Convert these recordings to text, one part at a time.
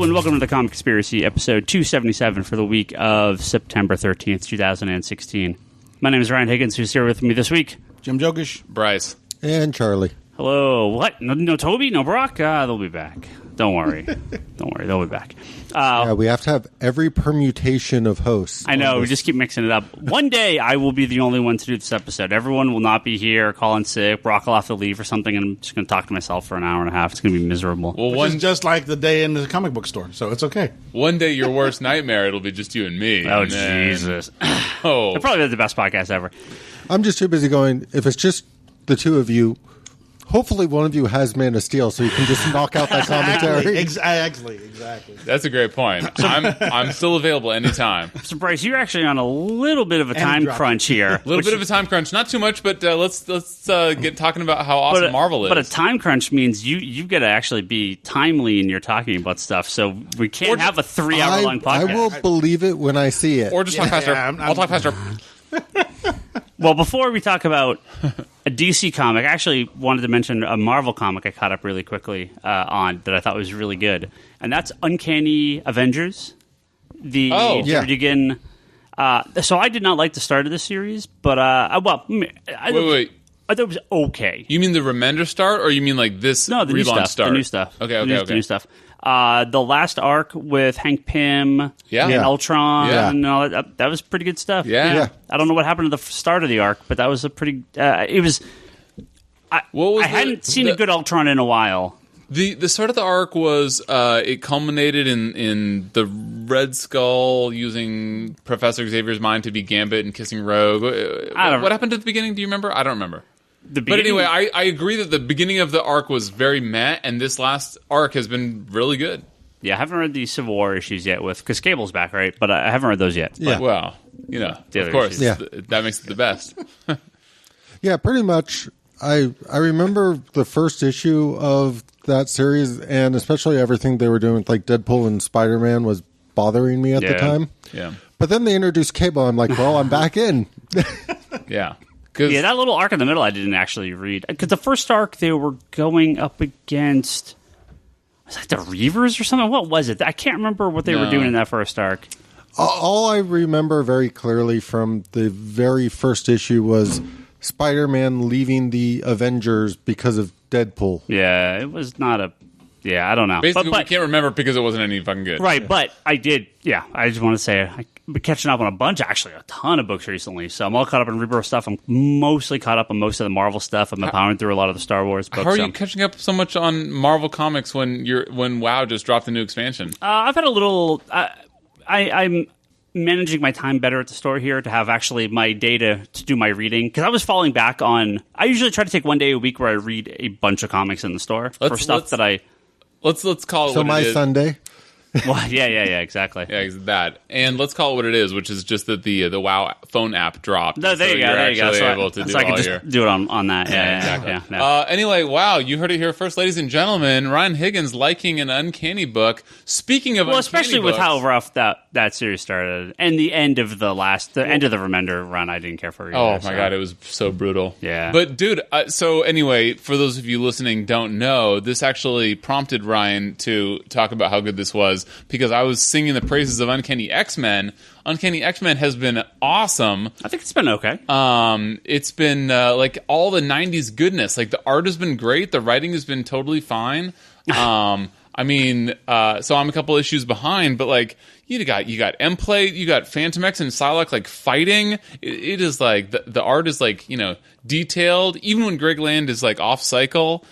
and welcome to the Comic Conspiracy, episode 277 for the week of September 13th, 2016. My name is Ryan Higgins, who's here with me this week. Jim Jokisch. Bryce. And Charlie. Hello. What? No Toby? No Brock? They'll be back. Don't worry. Don't worry. They'll be back. Yeah, we have to have every permutation of hosts. I know. We just keep mixing it up. One day, I will be the only one to do this episode. Everyone will not be here, calling sick. Brock will have to leave or something, and I'm just going to talk to myself for an hour and a half. It's going to be miserable. Well, Which is just like the day in the comic book store, so it's okay. One day, your worst nightmare, it'll be just you and me. Oh, and then, Jesus. Oh. It'll probably be the best podcast ever. I'm just too busy going, if it's just the two of you, hopefully one of you has Man of Steel, so you can just knock out that commentary. Exactly. That's a great point. I'm still available anytime. So, Bryce, you're actually on a little bit of a time crunch here. A little bit of a time crunch. Not too much, but let's get talking about how awesome Marvel is. But a time crunch means you've got to actually be timely in your talking about stuff, so we can't have a 3-hour-long podcast. I will believe it when I see it. Or just talk faster. I'll talk faster. Well, before we talk about a DC comic, I actually wanted to mention a Marvel comic I caught up really quickly on that I thought was really good, and that's Uncanny Avengers. Wait. So I did not like the start of this series, but I thought it was okay. You mean the Remender start, or you mean like this the new relaunch stuff, start? The new stuff. Okay. The new stuff. The last arc with Hank Pym and Ultron and all that was pretty good stuff. Yeah. I don't know what happened to the start of the arc, but that was a pretty... I hadn't seen a good Ultron in a while. The start of the arc was it culminated in the Red Skull using Professor Xavier's mind to be Gambit and kissing Rogue. What happened at the beginning? Do you remember? I don't remember. But anyway, I agree that the beginning of the arc was very meh, and this last arc has been really good. Yeah, I haven't read the Civil War issues yet because Cable's back, right? But I haven't read those yet. Yeah. Well, of course, that makes it the best. Yeah, pretty much. I remember the first issue of that series, and especially everything they were doing with like Deadpool and Spider-Man was bothering me at the time. Yeah. But then they introduced Cable. I'm like, well, I'm back in. Yeah. Yeah, that little arc in the middle I didn't actually read. Because the first arc they were going up against... Was that the Reavers or something? What was it? I can't remember what they were doing in that first arc. All I remember very clearly from the very first issue was Spider-Man leaving the Avengers because of Deadpool. Yeah, it was not a... Yeah, I don't know. Basically, we can't remember because it wasn't any fucking good. Right, but I did... Yeah, I just want to say... I've been catching up on a ton of books recently. So I'm all caught up on Rebirth stuff. I'm mostly caught up on most of the Marvel stuff. I've been powering through a lot of the Star Wars books. How are you catching up so much on Marvel Comics when WoW just dropped a new expansion? I've had a little... I'm managing my time better at the store here to have actually my day to do my reading. Because I was falling back on... I usually try to take one day a week where I read a bunch of comics in the store for stuff that I... Let's call it so what my it is. Sunday. Well, yeah, exactly. Yeah, that. And let's call it what it is, which is just that the WoW phone app dropped. No, there you go. There you go. So I can just do it on that. Yeah, exactly. Yeah. Anyway, wow, you heard it here first, ladies and gentlemen. Ryan Higgins liking an Uncanny book. Speaking of, especially books, with how rough that series started, and the end of the end of the Remender run, I didn't care for either. Oh my god, it was so brutal. Yeah. But dude, so anyway, for those of you listening don't know, this actually prompted Ryan to talk about how good this was because I was singing the praises of Uncanny X-Men. Uncanny X-Men has been awesome. I think it's been okay. It's been like all the 90s goodness. Like the art has been great. The writing has been totally fine. I mean, so I'm a couple issues behind, but like you got M-Plate, you got Phantom X and Psylocke like fighting. It is like the art is like, detailed. Even when Greg Land is like off cycle,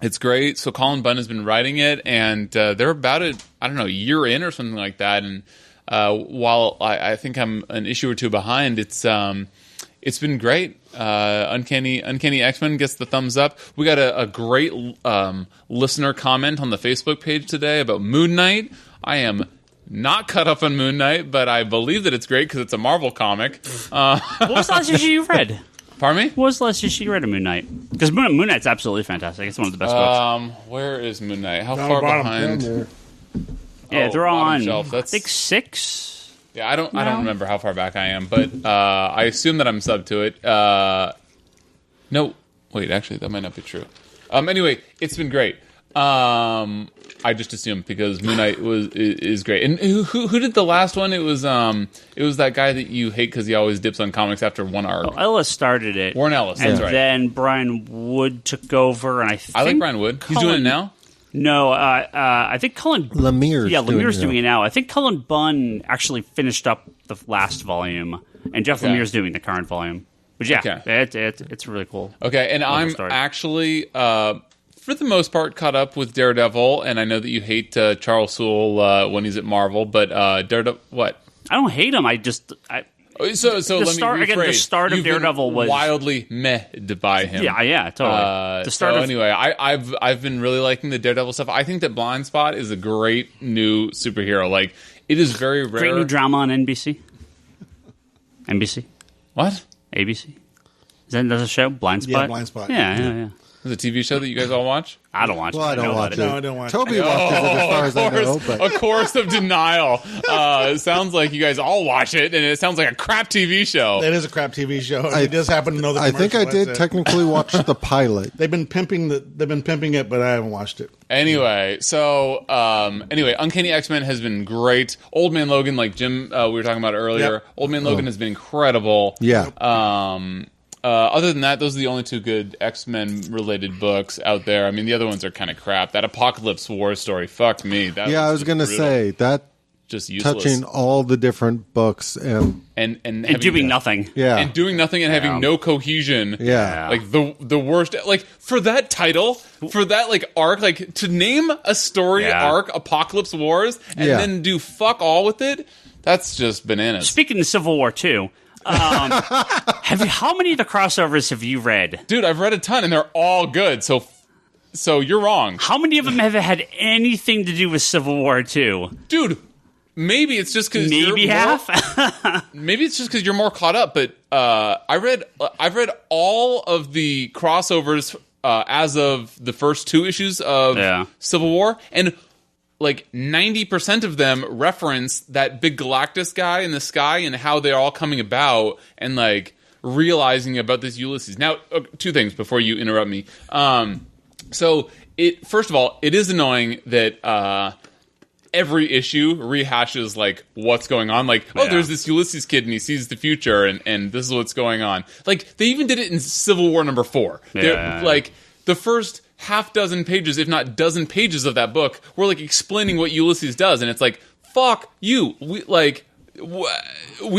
it's great. So Colin Bunn has been writing it, and they're about a year in or something like that. And while I think I'm an issue or two behind, it's been great. Uncanny X-Men gets the thumbs up. We got a great listener comment on the Facebook page today about Moon Knight. I am not caught up on Moon Knight, but I believe that it's great because it's a Marvel comic. What was the last issue you read? Pardon me? What was the last issue you read of Moon Knight? Because Moon Knight's absolutely fantastic. It's one of the best books. Where is Moon Knight? How far behind? Yeah, they're on shelf. I think 6. Yeah, I don't remember how far back I am, but I assume that I'm sub to it. No, wait, actually, that might not be true. Anyway, it's been great. I just assumed because Moon Knight is great. And who did the last one? It was that guy that you hate because he always dips on comics after one arc. Oh, Ellis started it. Warren Ellis, and that's right. then Brian Wood took over, and I like Brian Wood. He's doing it now? No, I think Cullen Lemire's doing it now. I think Cullen Bunn actually finished up the last volume, and Jeff Lemire's doing the current volume. But yeah, it's really cool. Okay, and I'm actually, for the most part, caught up with Daredevil, and I know that you hate Charles Soule when he's at Marvel, but Daredevil, what? I don't hate him. So let me rephrase. Again, the start of You've Daredevil been was wildly meh'd by him. Yeah, totally. Anyway, I've been really liking the Daredevil stuff. I think that Blind Spot is a great new superhero. Like, it is very rare. Great new drama on NBC. NBC. What? ABC. Is that a show? Blind Spot? Yeah, Blind Spot. Yeah. Is it a TV show that you guys all watch? I don't watch it. Well, I don't watch it. No, I don't watch Toby it. watches it as far as I know. But A chorus of denial. It sounds like you guys all watch it, and it sounds like a crap TV show. It is a crap TV show. I just happen to know the I think I commercial, did that's it. technically watch the pilot. They've been pimping it, but I haven't watched it. Anyway, Uncanny X-Men has been great. Old Man Logan, like Jim, we were talking about earlier. Yep. Old Man Logan has been incredible. Yeah. Other than that, those are the only two good X-Men related books out there. I mean, the other ones are kind of crap. That Apocalypse War story, fucked me. I was going to say that. Just useless. Touching all the different books and doing nothing. Yeah. And doing nothing and having no cohesion. Yeah. Like the worst. Like, for that title, for that like arc, like to name a story arc Apocalypse Wars and then do fuck all with it, that's just bananas. Speaking of Civil War 2, how many of the crossovers have you read? Dude, I've read a ton and they're all good. So you're wrong. How many of them have had anything to do with Civil War 2? Dude, maybe it's just because maybe it's just because you're more caught up. But I've read all of the crossovers as of the first two issues of Civil War, and like 90% of them reference that big Galactus guy in the sky and how they're all coming about and like realizing about this Ulysses. Now, two things before you interrupt me. First of all, it is annoying that every issue rehashes like what's going on. Like, there's this Ulysses kid and he sees the future and this is what's going on. Like, they even did it in Civil War number 4. Like, the first half dozen pages, if not dozen pages of that book were like explaining what Ulysses does, and it's like, fuck you. We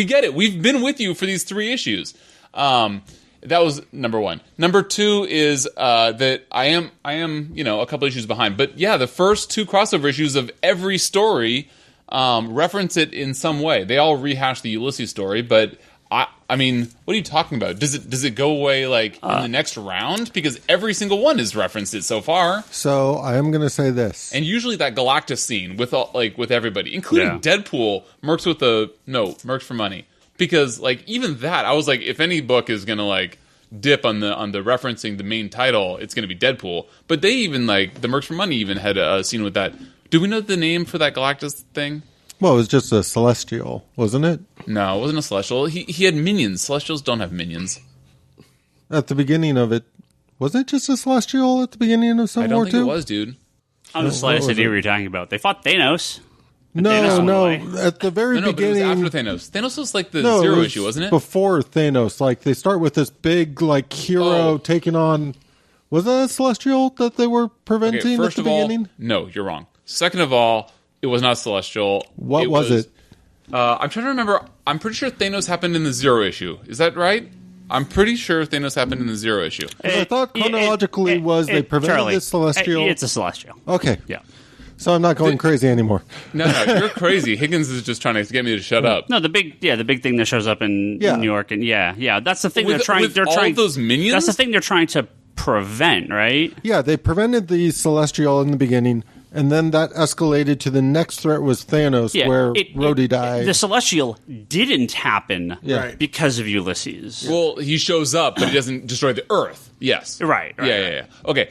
get it. We've been with you for these 3 issues. That was number 1. Number 2 is that I am a couple issues behind. But yeah, the first 2 crossover issues of every story reference it in some way. They all rehash the Ulysses story, but I mean, what are you talking about? Does it go away like in the next round? Because every single one has referenced it so far. So I am going to say this, and usually that Galactus scene with everybody, including Deadpool, mercs for money. Because like even that, I was like, if any book is going to like dip on the referencing the main title, it's going to be Deadpool. But they even like the mercs for money even had a scene with that. Do we know the name for that Galactus thing? Well, it was just a Celestial, wasn't it? No, it wasn't a Celestial. He had minions. Celestials don't have minions. At the beginning of it, wasn't it just a Celestial at the beginning of Civil War 2? I don't think it was, dude. I'm the slightest idea what you're talking about. They fought Thanos. No. At the very beginning. But it was after Thanos. Thanos was like the Zero issue, wasn't it? Before Thanos. Like, they start with this big, like, hero taking on... Was that a Celestial that they were preventing at the beginning? No, you're wrong. Second of all, it was not Celestial. What was it? I'm trying to remember. I'm pretty sure Thanos happened in the Zero issue. Is that right? I'm pretty sure Thanos happened in the Zero issue. I thought chronologically they prevented Charlie, the Celestial. It's a Celestial. Okay. Yeah. So I'm not going crazy anymore. No, you're crazy. Higgins is just trying to get me to shut up. No, the big thing that shows up in New York, and that's the thing they're trying. Those minions. That's the thing they're trying to prevent, right? Yeah, they prevented the Celestial in the beginning, and then that escalated to the next threat was Thanos, where Rhodey died. The Celestial didn't happen because of Ulysses. Well, he shows up, but he doesn't destroy the Earth. Yes. Right. Yeah. Okay.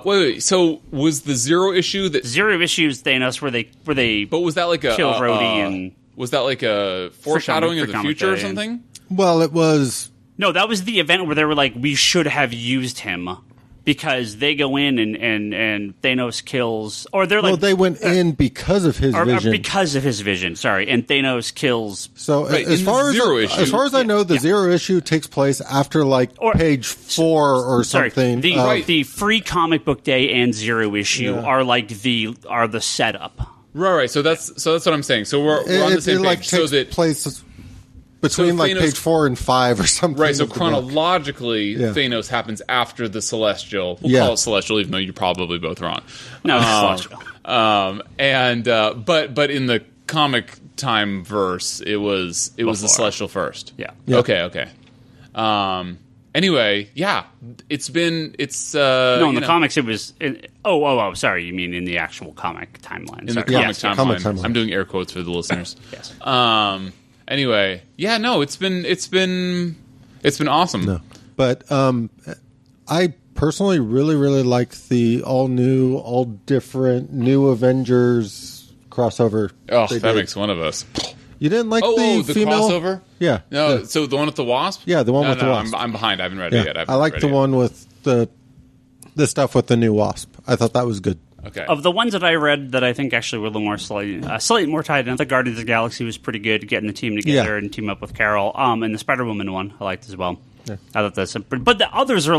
Wait. So was the Zero issue that Zero issues Thanos where they? But was that like a kill Rhodey and was that like a foreshadowing of the future or something? Well, it was. No, that was the event where they were like, we should have used him. because they go in and Thanos kills, or they're they went in because of his vision. Because of his vision, sorry, and Thanos kills. So as far as I know, the Zero issue takes place after page 4 or something. The free comic book day and Zero issue are the setup. Right. So that's what I'm saying. So we're on the same page. So that place between Thanos, page 4 and 5 or something. Right. So chronologically, Thanos happens after the Celestial. We'll call it Celestial, even though you're probably both wrong. No, it's Celestial. But in the comic time verse, it was the Celestial first. Yeah. Okay. Anyway, it's in the comics it was. Sorry, you mean in the actual comic timeline? In the comic timeline. I'm doing air quotes for the listeners. Yes. Anyway, it's been awesome. No. But I personally really, really like the all new, all different new Avengers crossover. Oh, that makes one of us. You didn't like the female crossover? Yeah. No, so the one with the Wasp? Yeah, the one with the Wasp. I'm behind. I haven't read it yet. I like the one with the stuff with the new Wasp. I thought that was good. Okay. Of the ones that I read that I think actually were a little more slightly more tied in, the Guardians of the Galaxy was pretty good, getting the team together and team up with Carol. And the Spider-Woman one I liked as well. Yeah. I thought that's but the others are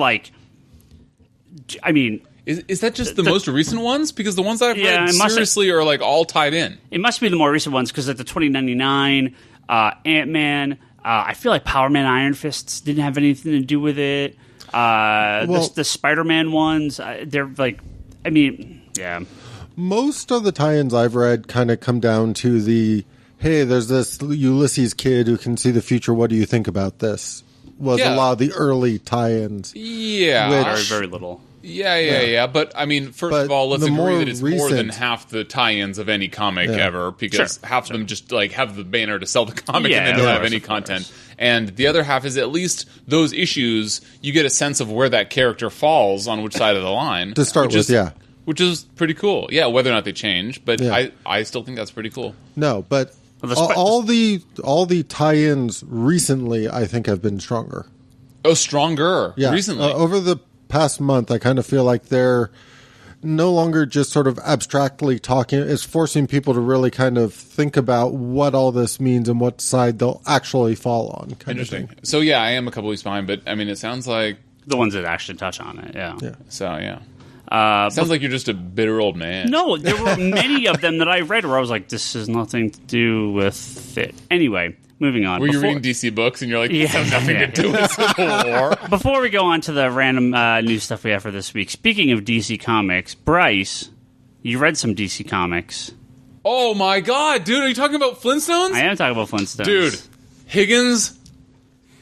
Is that just the most recent ones? Because the ones that I've read seriously are all tied in. It must be the more recent ones because the 2099, Ant-Man, I feel like Power Man Iron Fists didn't have anything to do with it. The Spider-Man ones, they're most of the tie-ins I've read kind of come down to hey, there's this Ulysses kid who can see the future. What do you think about this? Was a lot of the early tie-ins. Yeah. Very, very little. Yeah. But, first of all, let's agree that it's more than half the tie-ins of any comic ever, because half of them just, have the banner to sell the comic and then don't have any content. And the other half is at least those issues, you get a sense of where that character falls on which side of the line. To start with, Which is pretty cool. Yeah, whether or not they change, but I still think that's pretty cool. No, but all the tie-ins recently, I think, have been stronger. Oh, stronger recently. Over the past month, I kind of feel like they're no longer just sort of abstractly talking. It's forcing people to really kind of think about what all this means and what side they'll actually fall on. Interesting. So, I am a couple weeks behind, but, it sounds like... The ones that actually touch on it, yeah. So, sounds like you're just a bitter old man. No, there were many of them that I read where I was like, this has nothing to do with it. Anyway, moving on. Were you reading DC books and you're like, this has nothing to do with Civil War? Before we go on to the random news stuff we have for this week, speaking of DC Comics, Bryce, you read some DC Comics. Oh my god, dude, are you talking about Flintstones? I am talking about Flintstones. Dude, Higgins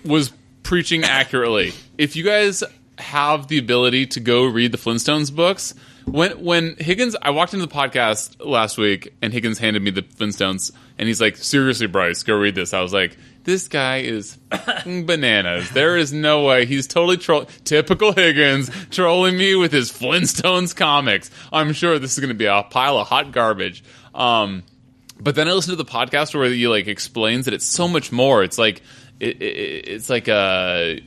was preaching accurately. If you guys have the ability to go read the Flintstones books, when Higgins, I walked into the podcast last week and Higgins handed me the Flintstones and he's like, seriously, Bryce, go read this. I was like, this guy is bananas. There is no way. He's totally typical Higgins, trolling me with his Flintstones comics. I'm sure this is going to be a pile of hot garbage. But then I listened to the podcast where he explains that it's so much more. It's like it's like a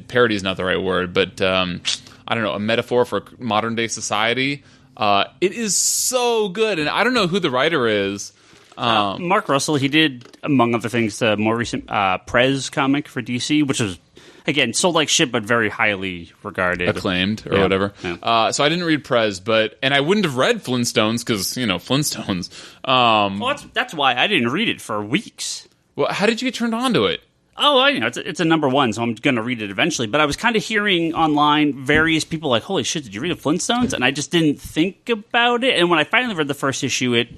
parody is not the right word, but I don't know, a metaphor for modern day society. It is so good, and I don't know who the writer is. Mark Russell. He did, among other things, the more recent Prez comic for DC, which was again sold like shit, but very highly regarded, acclaimed, or whatever. Yeah. So I didn't read Prez, and I wouldn't have read Flintstones because Flintstones. Well, that's why I didn't read it for weeks. Well, how did you get turned on to it? Oh, I know. It's a number one, so I'm going to read it eventually. But I was kind of hearing online various people like, holy shit, did you read the Flintstones? And I just didn't think about it. And when I finally read the first issue, it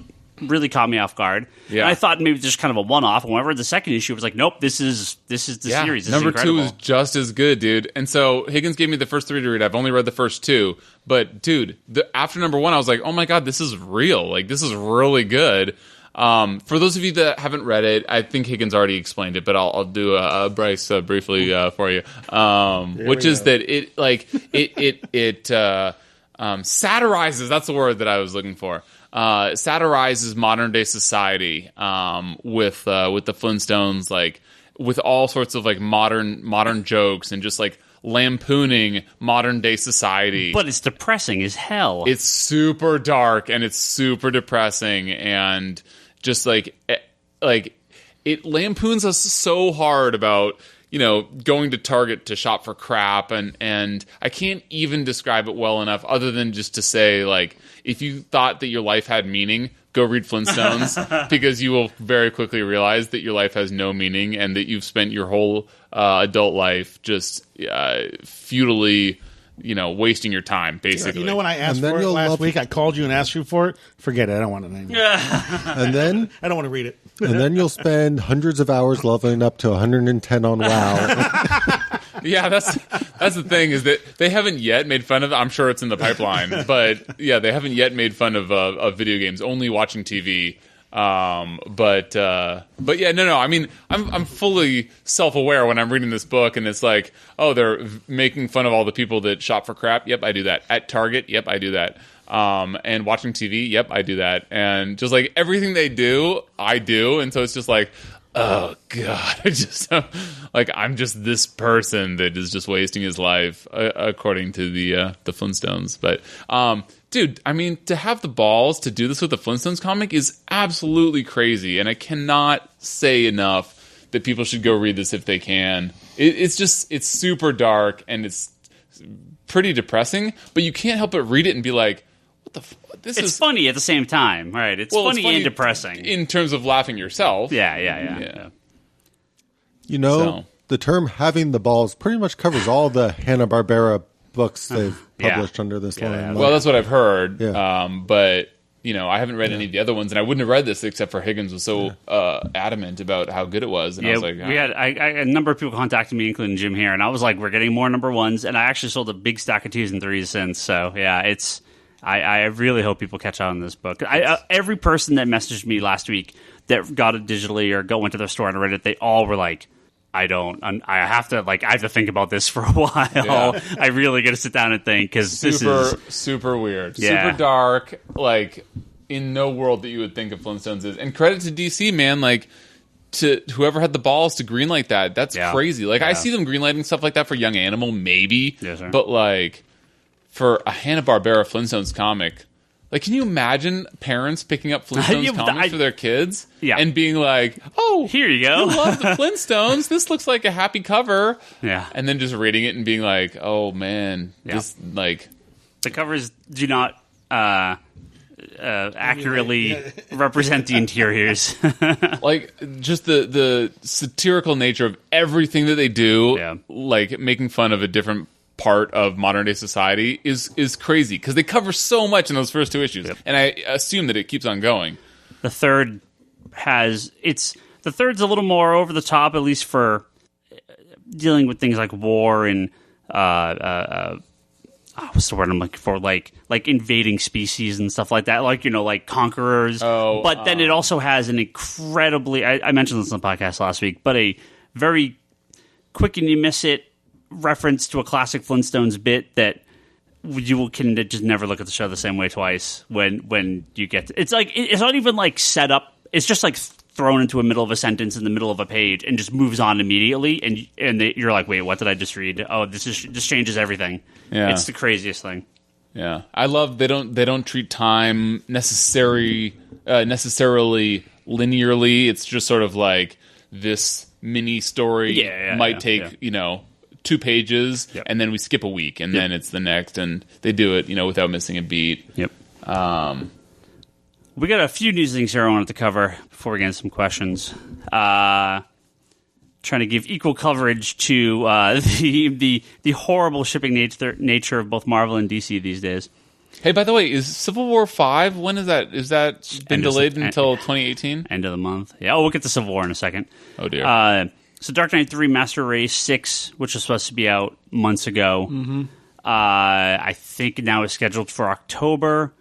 really caught me off guard. Yeah. And I thought maybe it was just kind of a one-off. And when I read the second issue, I was like, nope, this is the series. This number is incredible. 2 is just as good, dude. And so Higgins gave me the first 3 to read. I've only read the first 2. But, dude, after number 1, I was like, oh my god, this is real. This is really good. For those of you that haven't read it, I think Higgins already explained it, but I'll do a Bryce briefly for you. Which is that it satirizes. That's the word that I was looking for. Satirizes modern day society with the Flintstones, with all sorts of modern jokes and just lampooning modern day society. But it's depressing as hell. It's super dark and it's super depressing, and just like it lampoons us so hard about, you know, going to Target to shop for crap, and I can't even describe it well enough other than just to say, like, if you thought that your life had meaning, go read Flintstones, because you will very quickly realize that your life has no meaning and that you've spent your whole adult life just futilely, you know, wasting your time, basically. You know, when I asked for it last week, I called you and asked you for it. Forget it. I don't want it anymore. And then I don't want to read it. And then you'll spend hundreds of hours leveling up to 110 on WoW. Yeah, that's the thing, is that they haven't yet made fun of. I'm sure it's in the pipeline, but yeah, they haven't yet made fun of video games. Only watching TV. But yeah, no. I mean, I'm fully self-aware when I'm reading this book, and it's like, oh, they're making fun of all the people that shop for crap. Yep, I do that. At Target, yep, I do that. And watching TV, yep, I do that. And just like everything they do, I do. And so it's just like, oh God, I'm just this person that is just wasting his life, according to the Flintstones. But, dude, I mean, to have the balls to do this with the Flintstones comic is absolutely crazy. And I cannot say enough that people should go read this if they can. It's super dark and it's pretty depressing, but you can't help but read it and be like, it's funny at the same time, right? It's funny and depressing in terms of laughing yourself. Yeah. You know, the term "having the balls" pretty much covers all the Hanna-Barbera books they've published under this line. Well, that's what I've heard. Yeah. But you know, I haven't read any of the other ones, and I wouldn't have read this except for Higgins was so adamant about how good it was. And I was like, we had a number of people contacted me, including Jim here, and I was like, we're getting more number ones, and I actually sold a big stack of 2s and 3s since. So yeah, it's. I really hope people catch on this book. Every person that messaged me last week that got it digitally or went to their store and read it, they all were like, I have to think about this for a while. Yeah. I really got to sit down and think, because this is super weird, super dark, like in no world that you would think of Flintstones is. And credit to DC, man, like to whoever had the balls to greenlight that. That's crazy. Like I see them greenlighting stuff like that for Young Animal, maybe, but like. For a Hanna-Barbera Flintstones comic, like, can you imagine parents picking up Flintstones comics for their kids and being like, "Oh, here you go, you love the Flintstones. This looks like a happy cover." Yeah, and then just reading it and being like, "Oh man, this like the covers do not accurately represent the interiors." Like just the satirical nature of everything that they do, like making fun of a different part of modern day society is crazy, because they cover so much in those first 2 issues, and I assume that it keeps on going. The third's a little more over the top, at least for dealing with things like war and what's the word I'm looking for, like invading species and stuff like that, like, you know, like conquerors. But then it also has an incredibly, I mentioned this on the podcast last week, but a very quick and you miss it reference to a classic Flintstones bit that you can just never look at the show the same way twice when you get to, it's like, it's not even like set up, it's just like thrown into a middle of a sentence in the middle of a page and just moves on immediately, and you're like, wait, what did I just read? Oh, this changes everything. It's the craziest thing. I love they don't treat time necessarily linearly. It's just sort of like this mini story might take you know 2 pages, and then we skip a week, and then it's the next, and they do it, you know, without missing a beat. We got a few news things here I wanted to cover before we get into some questions. Trying to give equal coverage to the horrible shipping nature of both Marvel and DC these days. Hey, by the way, is Civil War 5, when is that? Is that been delayed until 2018? End of the month. Yeah, we'll get to Civil War in a second. Oh, dear. So Dark Knight 3 Master Race 6, which was supposed to be out months ago, I think now is scheduled for October,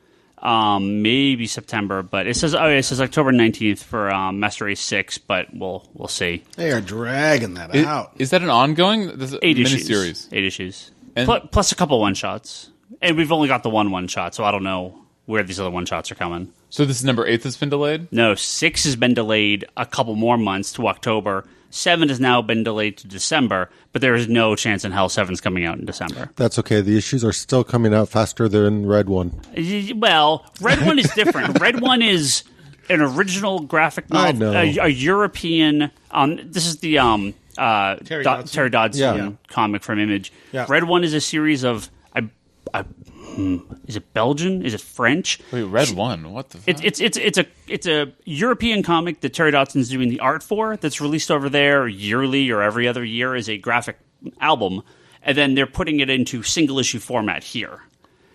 maybe September, but it says October 19th for Master Race 6, but we'll see. They are dragging that out. Is that an ongoing 8 issues? 8 issues. Plus a couple one-shots. And we've only got the one-shot, so I don't know where these other one-shots are coming. So this is number 8 that's been delayed? No, 6 has been delayed a couple more months to October. 7 has now been delayed to December, but there is no chance in hell 7's coming out in December. That's okay. The issues are still coming out faster than Red One. Well, Red One is different. Red One is an original graphic novel, a European. This is the Terry Dodson comic from Image. Yeah. Red One is a series of. Is it Belgian? Is it French? Wait, Red One? What the fuck? It's a European comic that Terry Dodson's doing the art for. That's released over there yearly or every other year as a graphic album, and then they're putting it into single issue format here.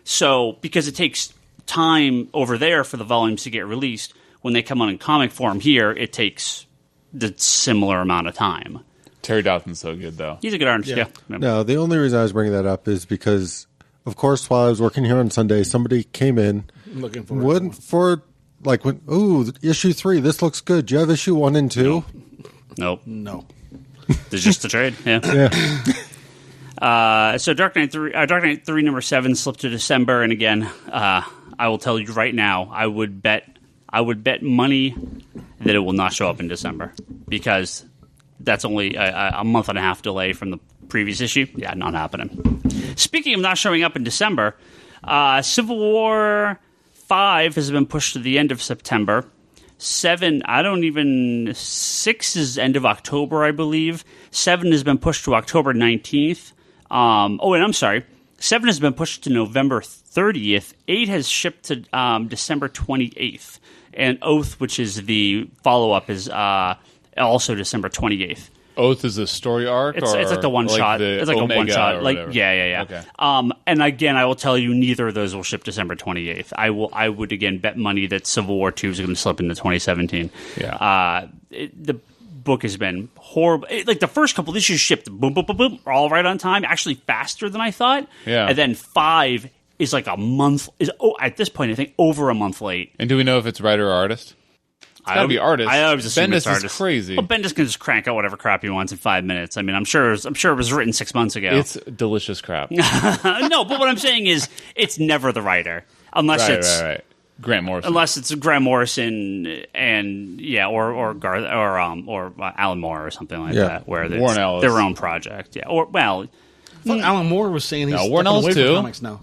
So because it takes time over there for the volumes to get released, when they come on in comic form here, it takes the similar amount of time. Terry Dodson's so good, though. He's a good artist. Yeah. No, the only reason I was bringing that up is because, of course, while I was working here on Sunday, somebody came in looking for issue 3. This looks good. Do you have issue 1 and 2? Nope. No. It's just a trade. Yeah. So Dark Knight 3 number 7 slipped to December, and again, I will tell you right now, I would bet money that it will not show up in December because that's only a month and a half delay from the previous issue. Yeah, not happening. Speaking of not showing up in December, Civil War 5 has been pushed to the end of September. 6 is end of October, I believe. 7 has been pushed to October 19th. And I'm sorry. 7 has been pushed to November 30th. 8 has shipped to December 28th. And Oath, which is the follow-up, is also December 28th. Oath is a story arc? It's like the one shot. It's like Omega a one shot. Like whatever. Yeah. Okay. And again, I will tell you, neither of those will ship December 28th. I would again bet money that Civil War 2 is going to slip into 2017. Yeah. The book has been horrible. Like the first couple issues shipped boom, boom, boom, boom, all right on time. Actually, faster than I thought. Yeah. And then 5 is like a month. At this point, I think over a month late. And do we know if it's writer or artist? It's got to be artist. I always assume it's artist. Is crazy. Well, Bendis can just crank out whatever crap he wants in 5 minutes. I mean, I'm sure it was written 6 months ago. It's delicious crap. No, but what I'm saying is, it's never the writer unless it's right. Grant Morrison. Unless it's Grant Morrison or Garth or Alan Moore or something like that, where it's Warren Ellis. Their own project. Yeah, Alan Moore was saying he's Warren Ellis away too. from comics now.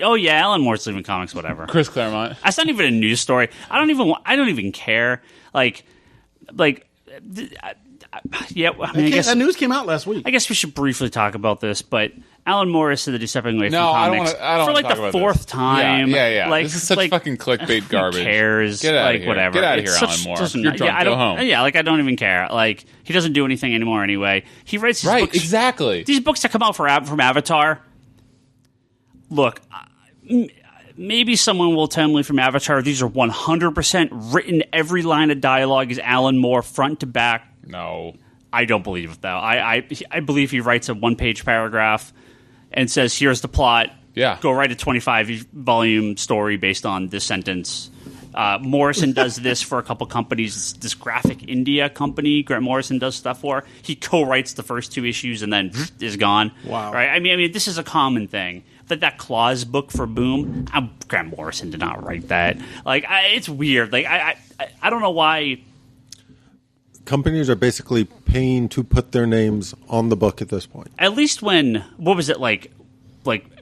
Oh yeah, Alan Moore's leaving comics. Whatever. Chris Claremont. That's not even a news story. I don't even care. I guess that news came out last week. I guess we should briefly talk about this, but Alan Morris said that he's stepping away from I comics don't for talk the about fourth this. time. Yeah. Like, this is such fucking clickbait garbage. Who cares? Get out of here. Whatever. Get out of It's here, Alan Moore. You're drunk. Yeah, Go home. Yeah, I don't even care. Like, he doesn't do anything anymore anyway. He writes his books. Exactly. These books that come out from Avatar. Look, maybe someone will tell me from Avatar these are 100% written. Every line of dialogue is Alan Moore front to back. No. I don't believe it, though. I believe he writes a one-page paragraph and says, here's the plot. Yeah. Go write a 25-volume story based on this sentence. Morrison does this for a couple companies. This Graphic India company Grant Morrison does stuff for. He co-writes the first 2 issues and then is gone. Wow. Right? I mean, this is a common thing. That Claus book for Boom, Grant Morrison did not write that. It's weird. I don't know why. Companies are basically paying to put their names on the book at this point. At least when, what was it, like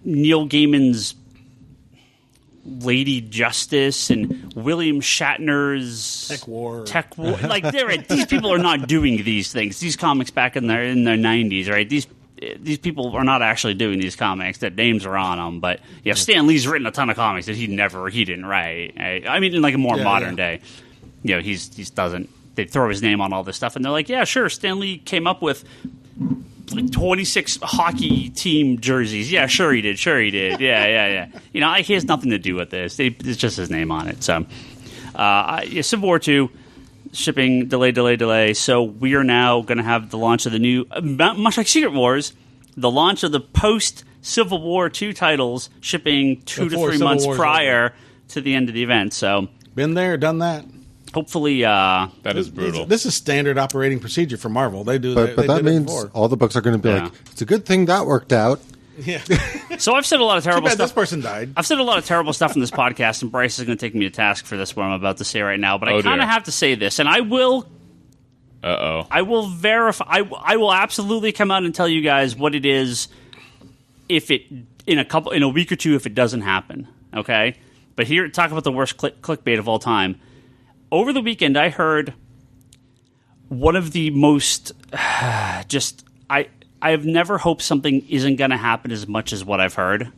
Neil Gaiman's Lady Justice and William Shatner's Tech War. Like, these people are not doing these things. These comics back in their 90s, right? These people are not actually doing these comics. Their names are on them. But yeah, Stan Lee's written a ton of comics that he didn't write. I mean, in like a more modern day, he doesn't. They throw his name on all this stuff, and they're like, yeah, sure, Stan Lee came up with like 26 hockey team jerseys. Yeah, sure he did. Yeah. He has nothing to do with this. It's just his name on it. So, Civil War 2, shipping delay. So we are now going to have the launch of the new, much like Secret Wars, the launch of the post-Civil War 2 titles shipping 2 to 3 months prior to the end of the event. So been there, done that. Hopefully, that is brutal. This is standard operating procedure for Marvel. They do, but that means all the books are going to be like, it's a good thing that worked out. Yeah. So I've said a lot of terrible stuff. This person died. I've said a lot of terrible stuff in this podcast, and Bryce is going to take me to task for this, what I'm about to say right now. But I kind of have to say this, and I will I will verify. I will absolutely come out and tell you guys what it is if it in a week or two if it doesn't happen. Okay, but here talk about the worst clickbait of all time. Over the weekend, I heard one of the most just I have never hoped something isn't going to happen as much as what I've heard.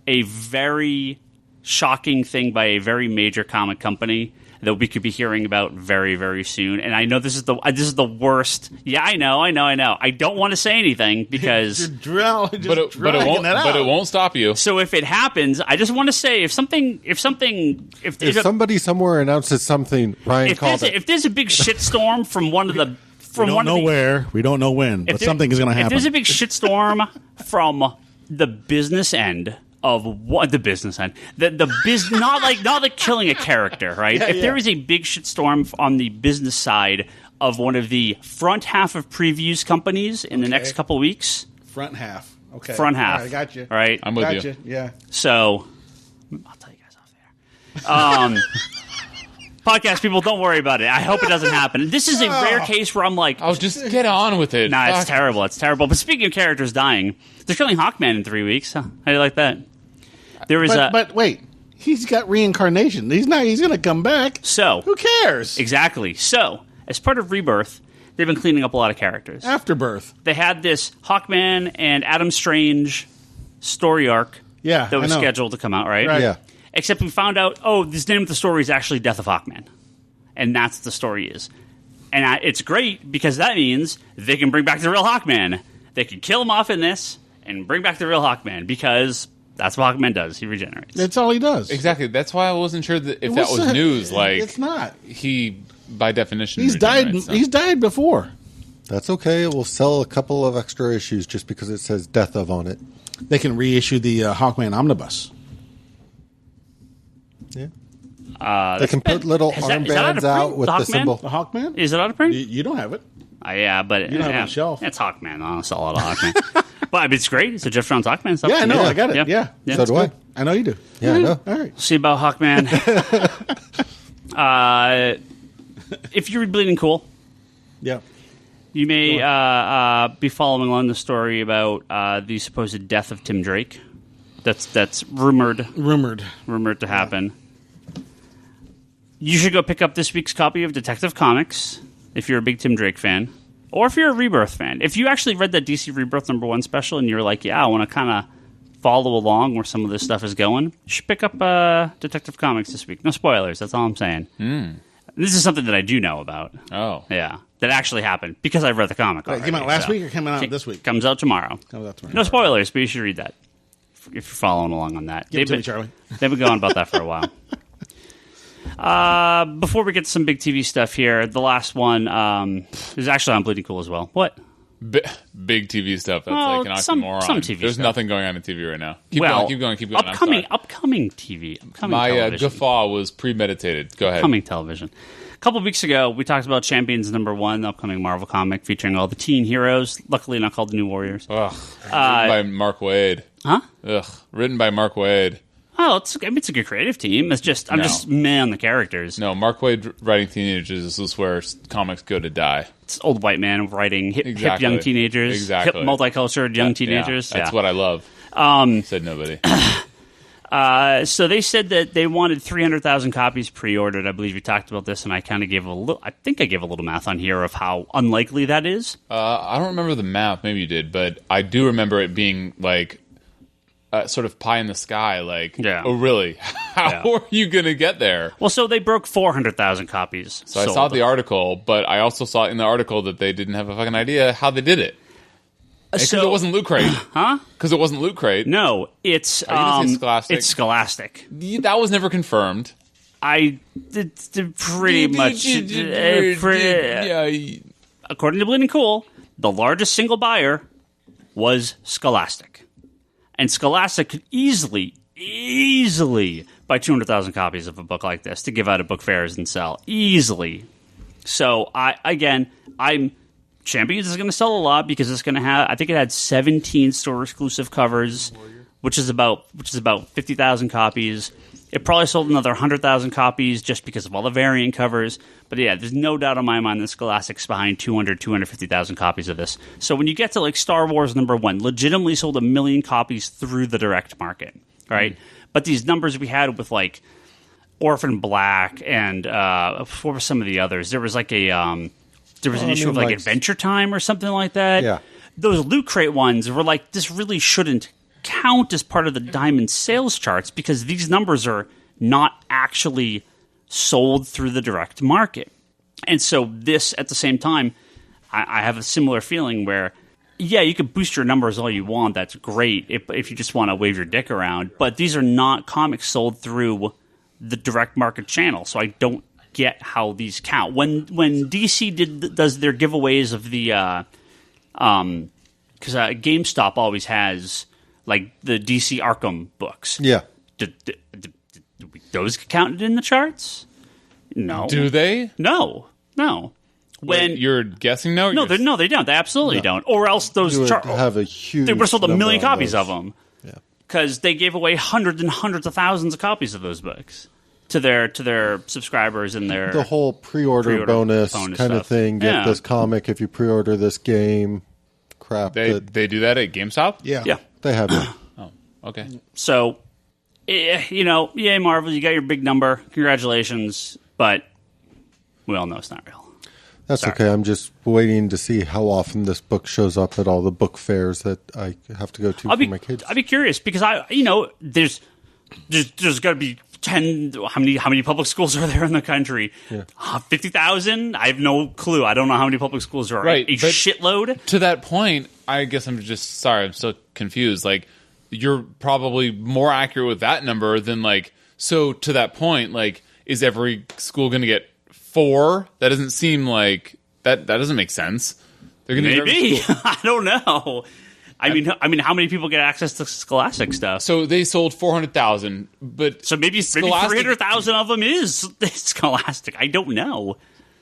A very shocking thing by a very major comic company that we could be hearing about very, very soon. And I know this is the worst. Yeah, I know. I don't want to say anything because but it won't stop you. So if it happens, I just want to say if somebody somewhere announces something, Ryan called it. If there's a big shitstorm from one of the we don't know where, we don't know when, but something is going to happen. If there's a big shitstorm from the business end of what the business end, not like killing a character, right? There is a big shitstorm on the business side of one of the front half of previews companies in the next couple of weeks. Front half, okay. Front half, all right, I got you. Right, I'm with you. Yeah. So I'll tell you guys off there. Podcast people, don't worry about it. I hope it doesn't happen. This is a rare case where I'm like, oh, just get on with it. Nah, it's terrible. It's terrible. But speaking of characters dying, they're killing Hawkman in 3 weeks. How do you like that? But wait, he's got reincarnation. He's going to come back. So who cares? Exactly. So as part of Rebirth, they've been cleaning up a lot of characters. Afterbirth. They had this Hawkman and Adam Strange story arc. Yeah, that was scheduled to come out, right? Yeah. Except we found out, this name of the story is actually Death of Hawkman. And that's the story is. And it's great because that means they can bring back the real Hawkman. They can kill him off in this and bring back the real Hawkman because that's what Hawkman does. He regenerates. That's all he does. Exactly. That's why I wasn't sure if that was news. Like, it's not. He, by definition, he's died. So. He's died before. That's okay. We'll sell a couple of extra issues just because it says Death of on it. They can reissue the Hawkman Omnibus. Yeah. They can put little armbands out with the symbol. The Hawkman? Is it out of print? You don't have it. Yeah, but you don't have it on the shelf. It's Hawkman. I'll sell a lot of Hawkman. But it's great. It's a Jeff Jones Hawkman stuff. Yeah, I know. I got it. Yeah. So do I. I know you do. Yeah, I know. All right. See about Hawkman. If you read Bleeding Cool, you may be following along the story about the supposed death of Tim Drake. That's rumored to happen. You should go pick up this week's copy of Detective Comics if you're a big Tim Drake fan, or if you're a Rebirth fan. If you actually read that DC Rebirth #1 special and you're like, I want to kind of follow along where some of this stuff is going, you should pick up Detective Comics this week. No spoilers. That's all I'm saying. This is something that I do know about. Oh, yeah, that actually happened because I've read the comic. It came out last week or coming out this week? Comes out tomorrow. No spoilers, but you should read that if you're following along on that. Give it to me, Charlie. They've been going about that for a while. Before we get to some big TV stuff here, the last one is actually on Bleeding Cool as well. What? Big TV stuff. That's like an oxymoron. Some TV There's stuff. Nothing going on in TV right now. Keep going. Upcoming TV. My television. guffaw was premeditated. Go ahead. Upcoming television. A couple of weeks ago, we talked about Champions #1, the upcoming Marvel comic featuring all the teen heroes. Luckily not called the New Warriors. Ugh. Written by Mark Waid. Huh? Ugh. Written by Mark Waid. Oh, it's a good creative team. It's just I'm just meh on the characters. No, Mark Waid writing teenagers is where comics go to die. It's old white man writing hip young teenagers, hip multicultural young teenagers. Yeah, that's what I love. Said nobody. So they said that they wanted 300,000 copies pre-ordered. I believe you talked about this, and I kind of gave a little. I think I gave a little math on here of how unlikely that is. I don't remember the math. Maybe you did, but I do remember it being like. Sort of pie in the sky, oh really? How are you going to get there? Well, so they broke 400,000 copies. So I saw the article, but I also saw in the article that they didn't have a fucking idea how they did it. Because it wasn't Loot Crate. Huh? Because it wasn't Loot Crate. No, it's Scholastic? It's Scholastic. That was never confirmed. It's pretty much... According to Bleeding Cool, the largest single buyer was Scholastic. And Scholastic could easily buy 200,000 copies of a book like this to give out at book fairs and sell. Easily. So, I'm Champions is going to sell a lot because it's going to have, I think it had 17 store exclusive covers, which is about 50,000 copies. It probably sold another 100,000 copies just because of all the variant covers. But yeah, there's no doubt in my mind that Scholastic's behind 250,000 copies of this. So when you get to like Star Wars #1, legitimately sold 1 million copies through the direct market, right? But these numbers we had with like Orphan Black and what were some of the others? There was like an issue of like Adventure Time or something like that. Yeah. Those Loot Crate ones were like, this really shouldn't count as part of the Diamond sales charts because these numbers are not actually sold through the direct market. And so this, at the same time, I have a similar feeling where, yeah, you can boost your numbers all you want. That's great if you just want to wave your dick around. But these are not comics sold through the direct market channel, so I don't get how these count. When DC does their giveaways of the because GameStop always has like the DC Arkham books. Yeah. Do those get counted in the charts? No. Do they? No. When you're guessing, no, they don't. They absolutely don't. Or else those charts have a huge. They would have sold 1 million copies of them. Yeah. Because they gave away hundreds and hundreds of thousands of copies of those books to their subscribers and their the whole pre-order bonus kind stuff. of thing. Get this comic if you pre-order this game. Crap. They do that at GameStop? Yeah. They have it. Oh, okay. So, yay, Marvel, you got your big number. Congratulations. But we all know it's not real. That's okay. I'm just waiting to see how often this book shows up at all the book fairs that I have to go to for my kids. I'd be curious because there's got to be 10. How many public schools are there in the country? Yeah. 50,000. I have no clue. I don't know how many public schools there are. Right, a shitload. To that point, I guess I'm just sorry. I'm so confused. Like, you're probably more accurate with that number than like. So to that point, like, is every school going to get 4? That doesn't seem like that. That doesn't make sense. They're going to maybe. I don't know. I mean, how many people get access to Scholastic stuff? So they sold 400,000, but so maybe 300,000 of them is Scholastic. I don't know.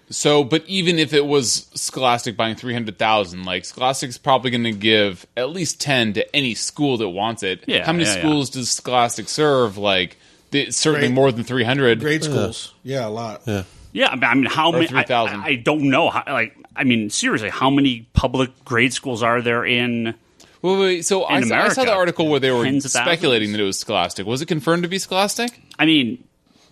So, but even if it was Scholastic buying 300,000, like Scholastic's probably going to give at least 10 to any school that wants it. Yeah, how many schools does Scholastic serve? Like, certainly more than 300. Grade schools, a lot. Yeah, I mean, how many? 3,000. I don't know. Seriously, how many public grade schools are there in? Wait. So I saw the article where they were speculating that it was Scholastic. Was it confirmed to be Scholastic? I mean,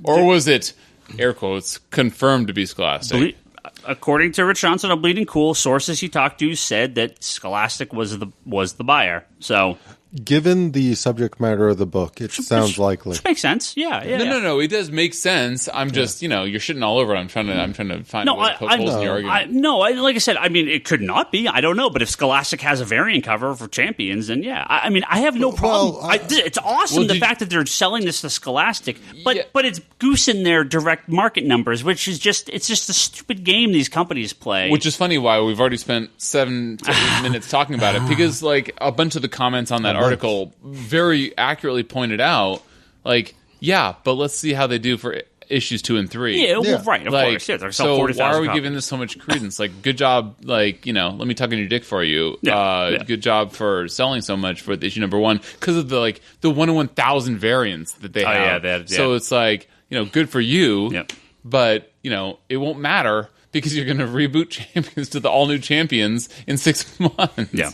or was it, air quotes, confirmed to be Scholastic? According to Rich Johnson of Bleeding Cool, sources he talked to said that Scholastic was the buyer. So, given the subject matter of the book, it sounds likely. Which makes sense. Yeah. No. It does make sense. I'm just, you're shitting all over it. I'm trying to find a way to poke holes in the argument. Like I said, I mean, it could not be. I don't know. But if Scholastic has a variant cover for Champions, then yeah. I mean, I have no problem. It's awesome the fact that they're selling this to Scholastic, but it's goosing their direct market numbers, which is it's just a stupid game these companies play. Which is funny why we've already spent 7 to 8 minutes talking about it, because like a bunch of the comments on that article very accurately pointed out, like, but let's see how they do for issues 2 and 3. Yeah, well, right, of course. Yeah, so why are we giving this so much credence? Like, good job, like, let me tuck in your dick for you. Good job for selling so much for issue #1 because of the 1 in 1,000 variants that they have. So it's like, good for you, but it won't matter because you're going to reboot Champions to the all new Champions in 6 months. Yeah.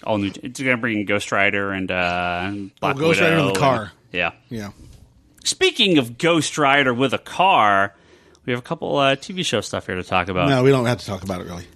All new. It's going to bring Ghost Rider and Black Widow. Ghost Rider in the car. Yeah. Speaking of Ghost Rider with a car, we have a couple TV show stuff here to talk about. No, we don't have to talk about it really.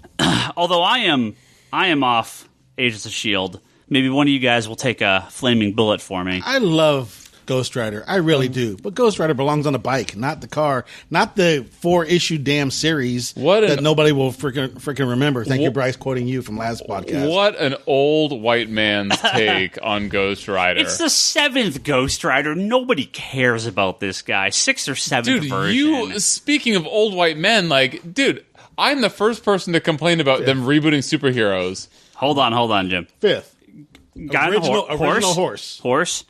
Although I am off Agents of S.H.I.E.L.D. Maybe one of you guys will take a flaming bullet for me. I love Ghost Rider. I really do. But Ghost Rider belongs on a bike, not the car, not the 4-issue damn series that nobody will freaking remember. Thank you, Bryce, quoting you from last podcast. What an old white man's take on Ghost Rider. It's the 7th Ghost Rider. Nobody cares about this guy. 6th or 7th version. Speaking of old white men, I'm the first person to complain about them rebooting superheroes. Hold on, Jim. 5th. Original horse.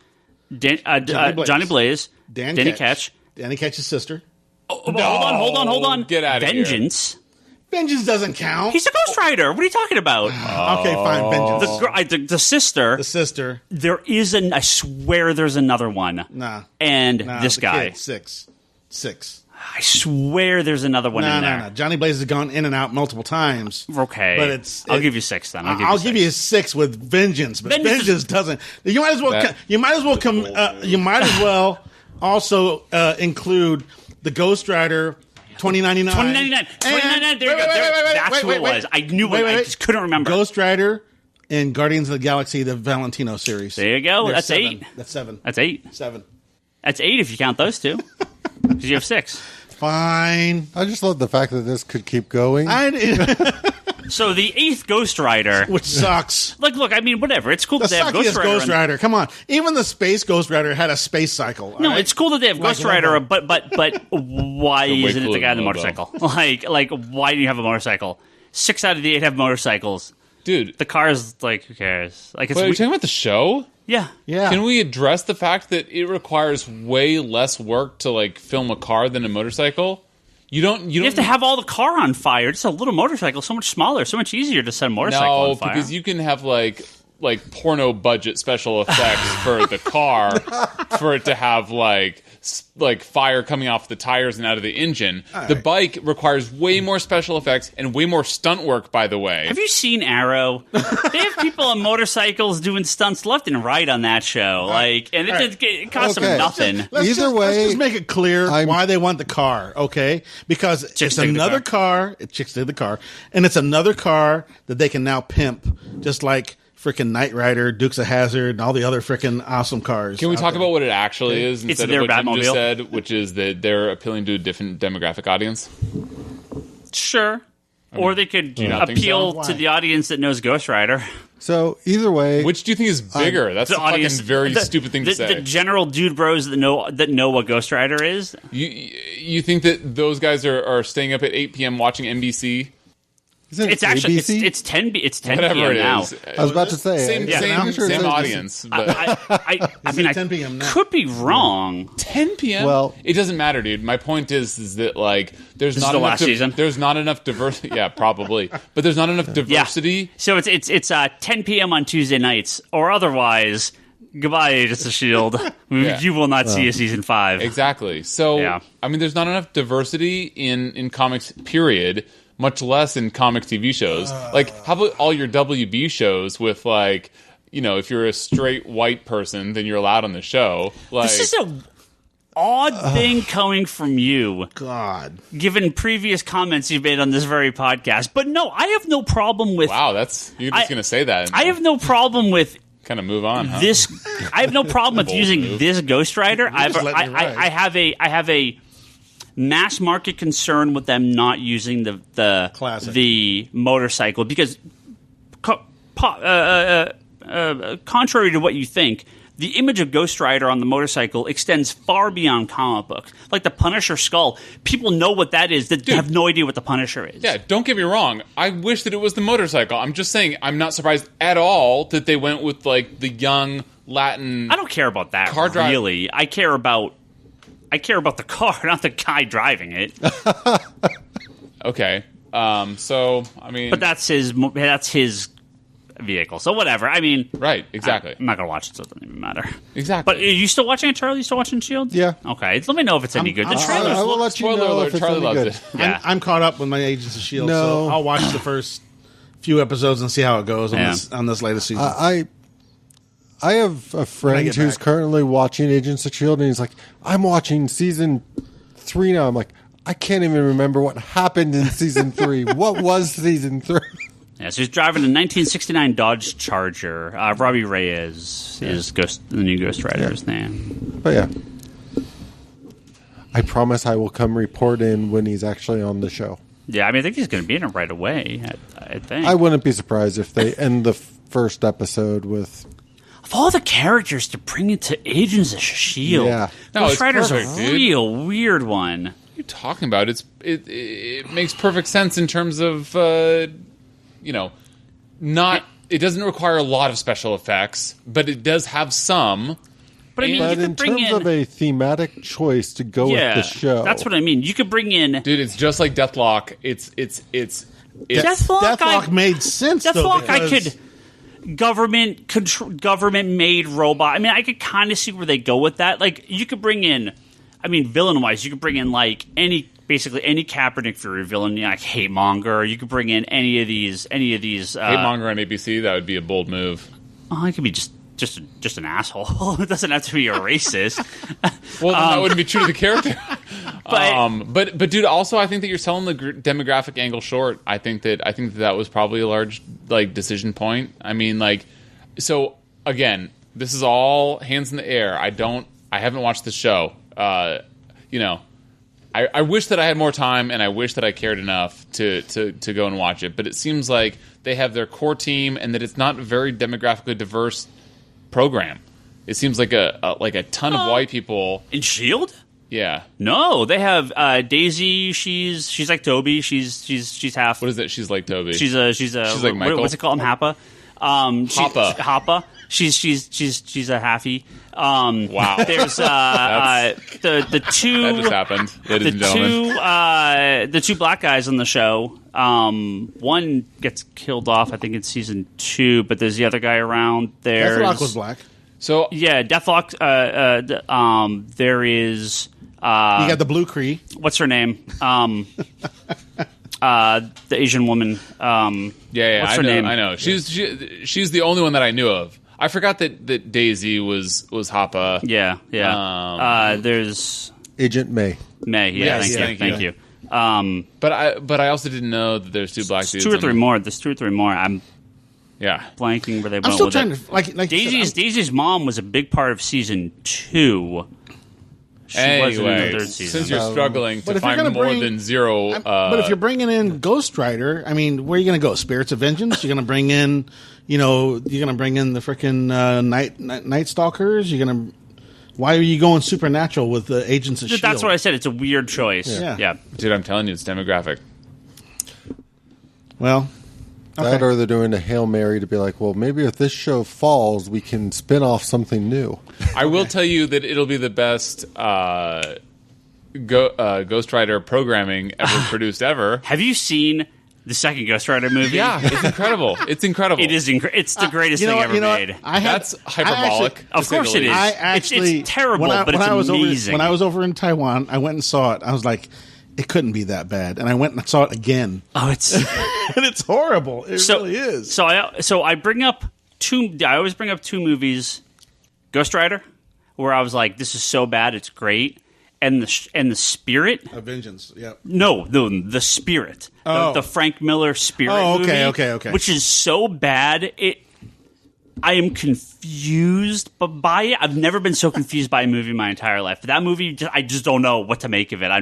Johnny Blaze, Danny Ketch. Danny Ketch's sister. Hold on. Get out of Vengeance. here. Vengeance doesn't count. He's a Ghost Rider. What are you talking about? Okay, fine. Vengeance. The sister. The sister. There is I swear there's another one. Nah. And this guy. Kid, six. I swear there's another one in there. No. Johnny Blaze has gone in and out multiple times. Okay. But I'll give you 6 then. I'll give you 6 with Vengeance, but Vengeance doesn't. You might as well also include the Ghost Rider 2099. 2099. There you go. That's who it was. I knew it. I just couldn't remember. Ghost Rider and Guardians of the Galaxy, the Valentino series. There you go. There's That's 7. 8. That's 7. That's 8. 7. That's 8 if you count those two. Because you have 6. Fine. I just love the fact that this could keep going. So the 8th Ghost Rider, which sucks. Look. I mean, whatever. It's cool that they have Ghost Rider. Come on, even the Space Ghost Rider had a space cycle. No, it's cool that they have Ghost Rider, but why isn't it the guy on the motorcycle? Like, why do you have a motorcycle? 6 out of the 8 have motorcycles, dude. The car's like, who cares? Like, are you talking about the show? Yeah. Can we address the fact that it requires way less work to like film a car than a motorcycle? You have to have all the car on fire. Just a little motorcycle, so much smaller, so much easier to set a motorcycle on fire. No, because you can have like porno budget special effects for the car for it to have like fire coming off the tires and out of the engine. All the bike requires way more special effects and way more stunt work, by the way. Have you seen Arrow? They have people on motorcycles doing stunts left and right on that show. It costs them nothing. Let's just make it clear why they want the car, okay? Because it's another car. Chicks dig the car. And it's another car that they can now pimp, just like freaking Knight Rider, Dukes of Hazzard, and all the other freaking awesome cars. Can we talk about what it actually is instead of what Jim just said, which is that they're appealing to a different demographic audience? Sure. Or they could appeal to the audience that knows Ghost Rider. So either way, which do you think is bigger? That's a fucking very stupid thing to say. The general dude bros that know what Ghost Rider is. You think that those guys are staying up at 8 p.m. watching NBC? It's actually it's 10 Whatever p.m. it now. is. I was about to say same audience. But I mean, 10 p.m. now? Could be wrong. 10 p.m. Well, it doesn't matter, dude. My point is that like there's not enough season. There's not enough diversity. Yeah, probably, but there's not enough diversity. Yeah. So it's 10 p.m. on Tuesday nights, or otherwise. Goodbye, Agents of S.H.I.E.L.D. You will not see a season 5. Exactly. So I mean, there's not enough diversity in comics. Period. Much less in comic TV shows. Like, how about all your WB shows with, like, if you're a straight white person, then you're allowed on the show. Like, this is an odd thing coming from you. God. Given previous comments you've made on this very podcast. But no, I have no problem with... Wow, you're just going to say that. I have no problem with... Kind of move on, huh? I have no problem with using this Ghost Rider. I have a mass market concern with them not using the motorcycle because contrary to what you think, the image of Ghost Rider on the motorcycle extends far beyond comic books. Like the Punisher skull, people know what that is that have no idea what the Punisher is. Yeah, don't get me wrong. I wish that it was the motorcycle. I'm just saying I'm not surprised at all that they went with like the young Latin. I don't care about that car really. I care about the car, not the guy driving it. Okay. So I mean, but that's his vehicle. So whatever. I mean, right? Exactly. I'm not gonna watch it, so it doesn't even matter. Exactly. But are you still watching it, Charlie? You still watching S.H.I.E.L.D.? Yeah. Okay. Let me know if it's any good. The trailers I will let you know if it's Charlie any loves good. it. Yeah. I'm caught up with my Agents of S.H.I.E.L.D., so I'll watch the first few episodes and see how it goes on this latest season. I have a friend who's currently watching Agents of S.H.I.E.L.D., and he's like, I'm watching season 3 now. I'm like, I can't even remember what happened in season 3. What was season 3? Yeah, so he's driving a 1969 Dodge Charger. Robbie Reyes is the new Ghost Rider's name. But yeah. I promise I will come report in when he's actually on the show. Yeah, I mean, I think he's going to be in it right away, I think. I wouldn't be surprised if they end the first episode with... Of all the characters to bring into Agents of S.H.I.E.L.D., Ghost Rider's a real weird one. What are you talking about? It makes perfect sense in terms of, not... It doesn't require a lot of special effects, but it does have some... But I mean, but in terms of a thematic choice to go with the show, that's what I mean. You could bring in, dude. It's just like Deathlock. It's Deathlock made sense. Deathlock, though, I could government made robot. I mean, I could kind of see where they go with that. Like, you could bring in, I mean, villain wise, you could bring in like basically any Kaepernick Fury villain, like Hate Monger. You could bring in any of these. Hate Monger on ABC. That would be a bold move. Oh, it could be just an asshole. It doesn't have to be a racist. Well, then that wouldn't be true to the character. But dude, also I think that you're selling the demographic angle short. I think that was probably a large decision point. I mean, so again, this is all hands in the air. I haven't watched the show. I wish that I had more time, and I wish that I cared enough to go and watch it. But it seems like they have their core team, and that it's not a very demographically diverse program. It seems like a ton of white people in S.H.I.E.L.D.? Yeah. No, they have Daisy. She's like Toby. She's half. What is it? She's like Toby. She's like Michael. What's it called? Happa. Happa. She's a halfie. Wow. There's the two that just happened, ladies and gentlemen. The two black guys on the show. One gets killed off, I think, in season 2, but there's the other guy around. Deathlock was black. So yeah, Deathlock. There is. You got the Blue Cree. What's her name? The Asian woman. What's her name? I know. She's the only one that I knew of. I forgot that Daisy was Happa. Yeah. There's Agent May. Yeah, thank you. But I also didn't know that there's 2 black dudes. 2 or 3 more. There's 2 or 3 more. I'm blanking where they went. I'm still with trying it. to like Daisy's mom was a big part of season 2. She wasn't in the 3rd season. Since you're struggling to find more than 0... but if you're bringing in Ghost Rider, I mean, where are you going to go? Spirits of Vengeance? You're going to bring in, you're going to bring in the freaking Night Stalkers? Why are you going supernatural with the Agents of S.H.I.E.L.D.? That's what I said. It's a weird choice. Yeah. Dude, I'm telling you, it's demographic. Well... That or they're doing a Hail Mary to be like, well, maybe if this show falls, we can spin off something new. I will tell you that it'll be the best Ghost Rider programming ever produced ever. Have you seen the second Ghost Rider movie? Yeah, it's incredible. It's incredible. It is it's the greatest thing ever made. That's hyperbolic. Of course it is. It's terrible, but it's amazing. When I was over in Taiwan, I went and saw it. I was like, it couldn't be that bad. And I went and saw it again. Oh, it's and it's horrible. It really is. So I bring up I always bring up 2 movies. Ghost Rider, where I was like, this is so bad, it's great. And the Spirit. A Vengeance, yeah. No, the Spirit. The Frank Miller Spirit movie. Okay. Which is so bad, I am confused by it. I've never been so confused by a movie in my entire life. That movie, I just don't know what to make of it. I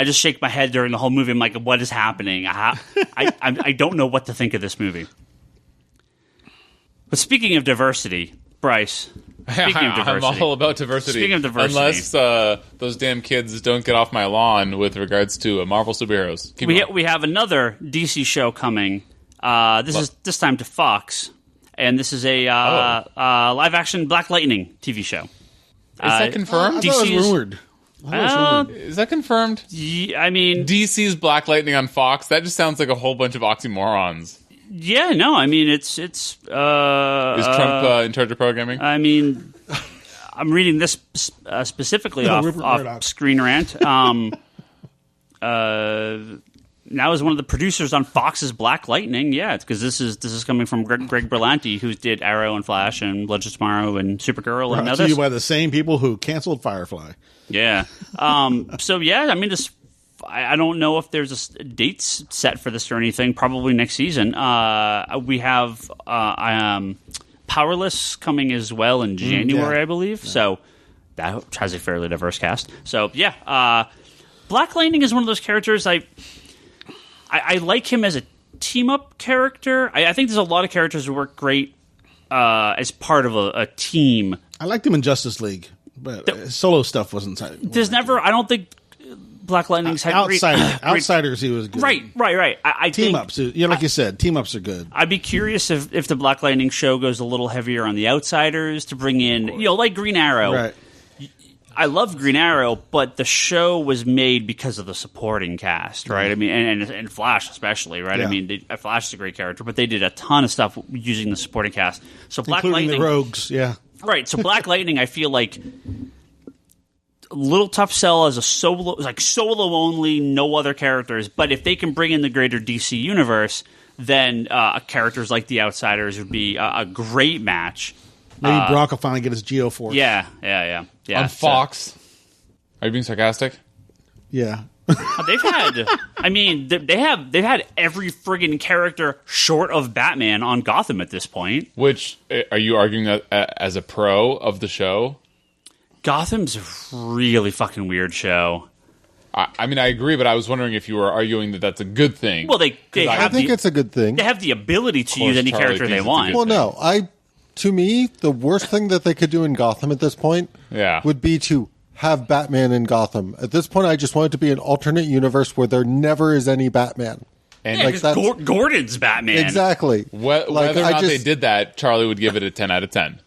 just shake my head during the whole movie. I'm like, what is happening? I don't know what to think of this movie. But speaking of diversity, Bryce. Speaking of diversity. I'm all about diversity. Speaking of diversity. Unless those damn kids don't get off my lawn with regards to Marvel superheroes. We have another DC show coming. This time to Fox. And this is a live-action Black Lightning TV show. Is that confirmed? I thought it was rumored. Is that confirmed? I mean, DC's Black Lightning on Fox. That just sounds like a whole bunch of oxymorons. Yeah, no. I mean, it's. Is Trump in charge of programming? I mean, I'm reading this specifically off Screen Rant. Now is one of the producers on Fox's Black Lightning. Yeah, because this is coming from Greg Berlanti, who did Arrow and Flash and Legends of Tomorrow and Supergirl and others. Brought to you by the same people who canceled Firefly. Yeah. So yeah, I mean, I don't know if there's a dates set for this or anything. Probably next season. We have Powerless coming as well in January, I believe. Yeah. So that has a fairly diverse cast. So yeah, Black Lightning is one of those characters I like him as a team-up character. I think there's a lot of characters who work great as part of a team. I liked him in Justice League, but solo stuff wasn't. There's never. I don't think Black Lightning's had Outsiders, he was good. Right. I team think, ups, like you said, team ups are good. I'd be curious if the Black Lightning show goes a little heavier on the Outsiders to bring in, like Green Arrow. Right. I love Green Arrow, but the show was made because of the supporting cast, right? I mean, and Flash especially, right? Yeah. I mean, Flash is a great character, but they did a ton of stuff using the supporting cast. So Black Including Lightning, the Rogues, yeah. right? So Black Lightning, I feel like a little tough sell as a solo, like solo only, no other characters. But if they can bring in the greater DC universe, then characters like the Outsiders would be a great match. Maybe Brock will finally get his Geoforce. Yeah. On Fox. Are you being sarcastic? Yeah. They've had. I mean, they've had every friggin' character short of Batman on Gotham at this point. Which are you arguing that as a pro of the show? Gotham's a really fucking weird show. I mean, I agree, but I was wondering if you were arguing that that's a good thing. Well, I think it's a good thing. They have the ability to use any character they want. Well, no, to me, the worst thing that they could do in Gotham at this point would be to have Batman in Gotham. At this point, I just want it to be an alternate universe where there never is any Batman. And Gordon's Batman. Exactly. Whether or not they did that, Charlie would give it a 10 out of 10.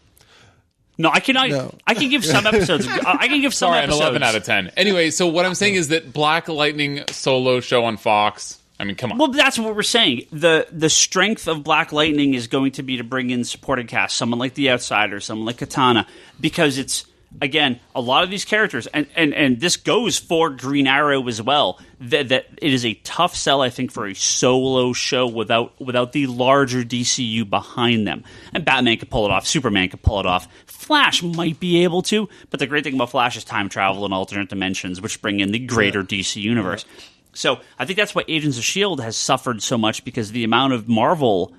No, I cannot. No. I can give some episodes. I can give some episodes. An 11 out of 10. Anyway, so what I'm saying is that Black Lightning solo show on Fox. I mean, come on. Well, that's what we're saying. The strength of Black Lightning is going to be to bring in supporting cast, someone like the Outsider, someone like Katana, because it's, again, a lot of these characters, and this goes for Green Arrow as well, that it is a tough sell, I think, for a solo show without the larger DCU behind them. And Batman could pull it off, Superman could pull it off, Flash might be able to, but the great thing about Flash is time travel and alternate dimensions, which bring in the greater DC universe. So I think that's why Agents of S.H.I.E.L.D. has suffered so much, because the amount of Marvel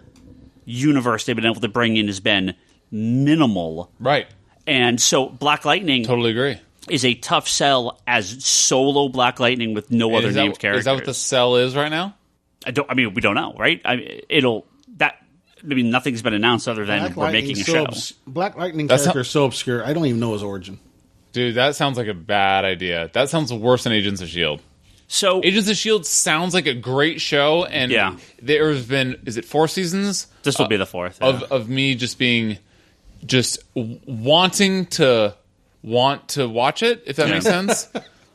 universe they've been able to bring in has been minimal. Right. And so Black Lightning totally agree. Is a tough sell as solo Black Lightning with no other named characters. Is that what the sell is right now? We don't know, right? Nothing's been announced other than we're making a show. Black Lightning character is so obscure, I don't even know his origin. Dude, that sounds like a bad idea. That sounds worse than Agents of S.H.I.E.L.D. So Agents of S.H.I.E.L.D. sounds like a great show, and there's been, is it 4 seasons? This will be the 4th. Of me just being, wanting to watch it, if that makes sense.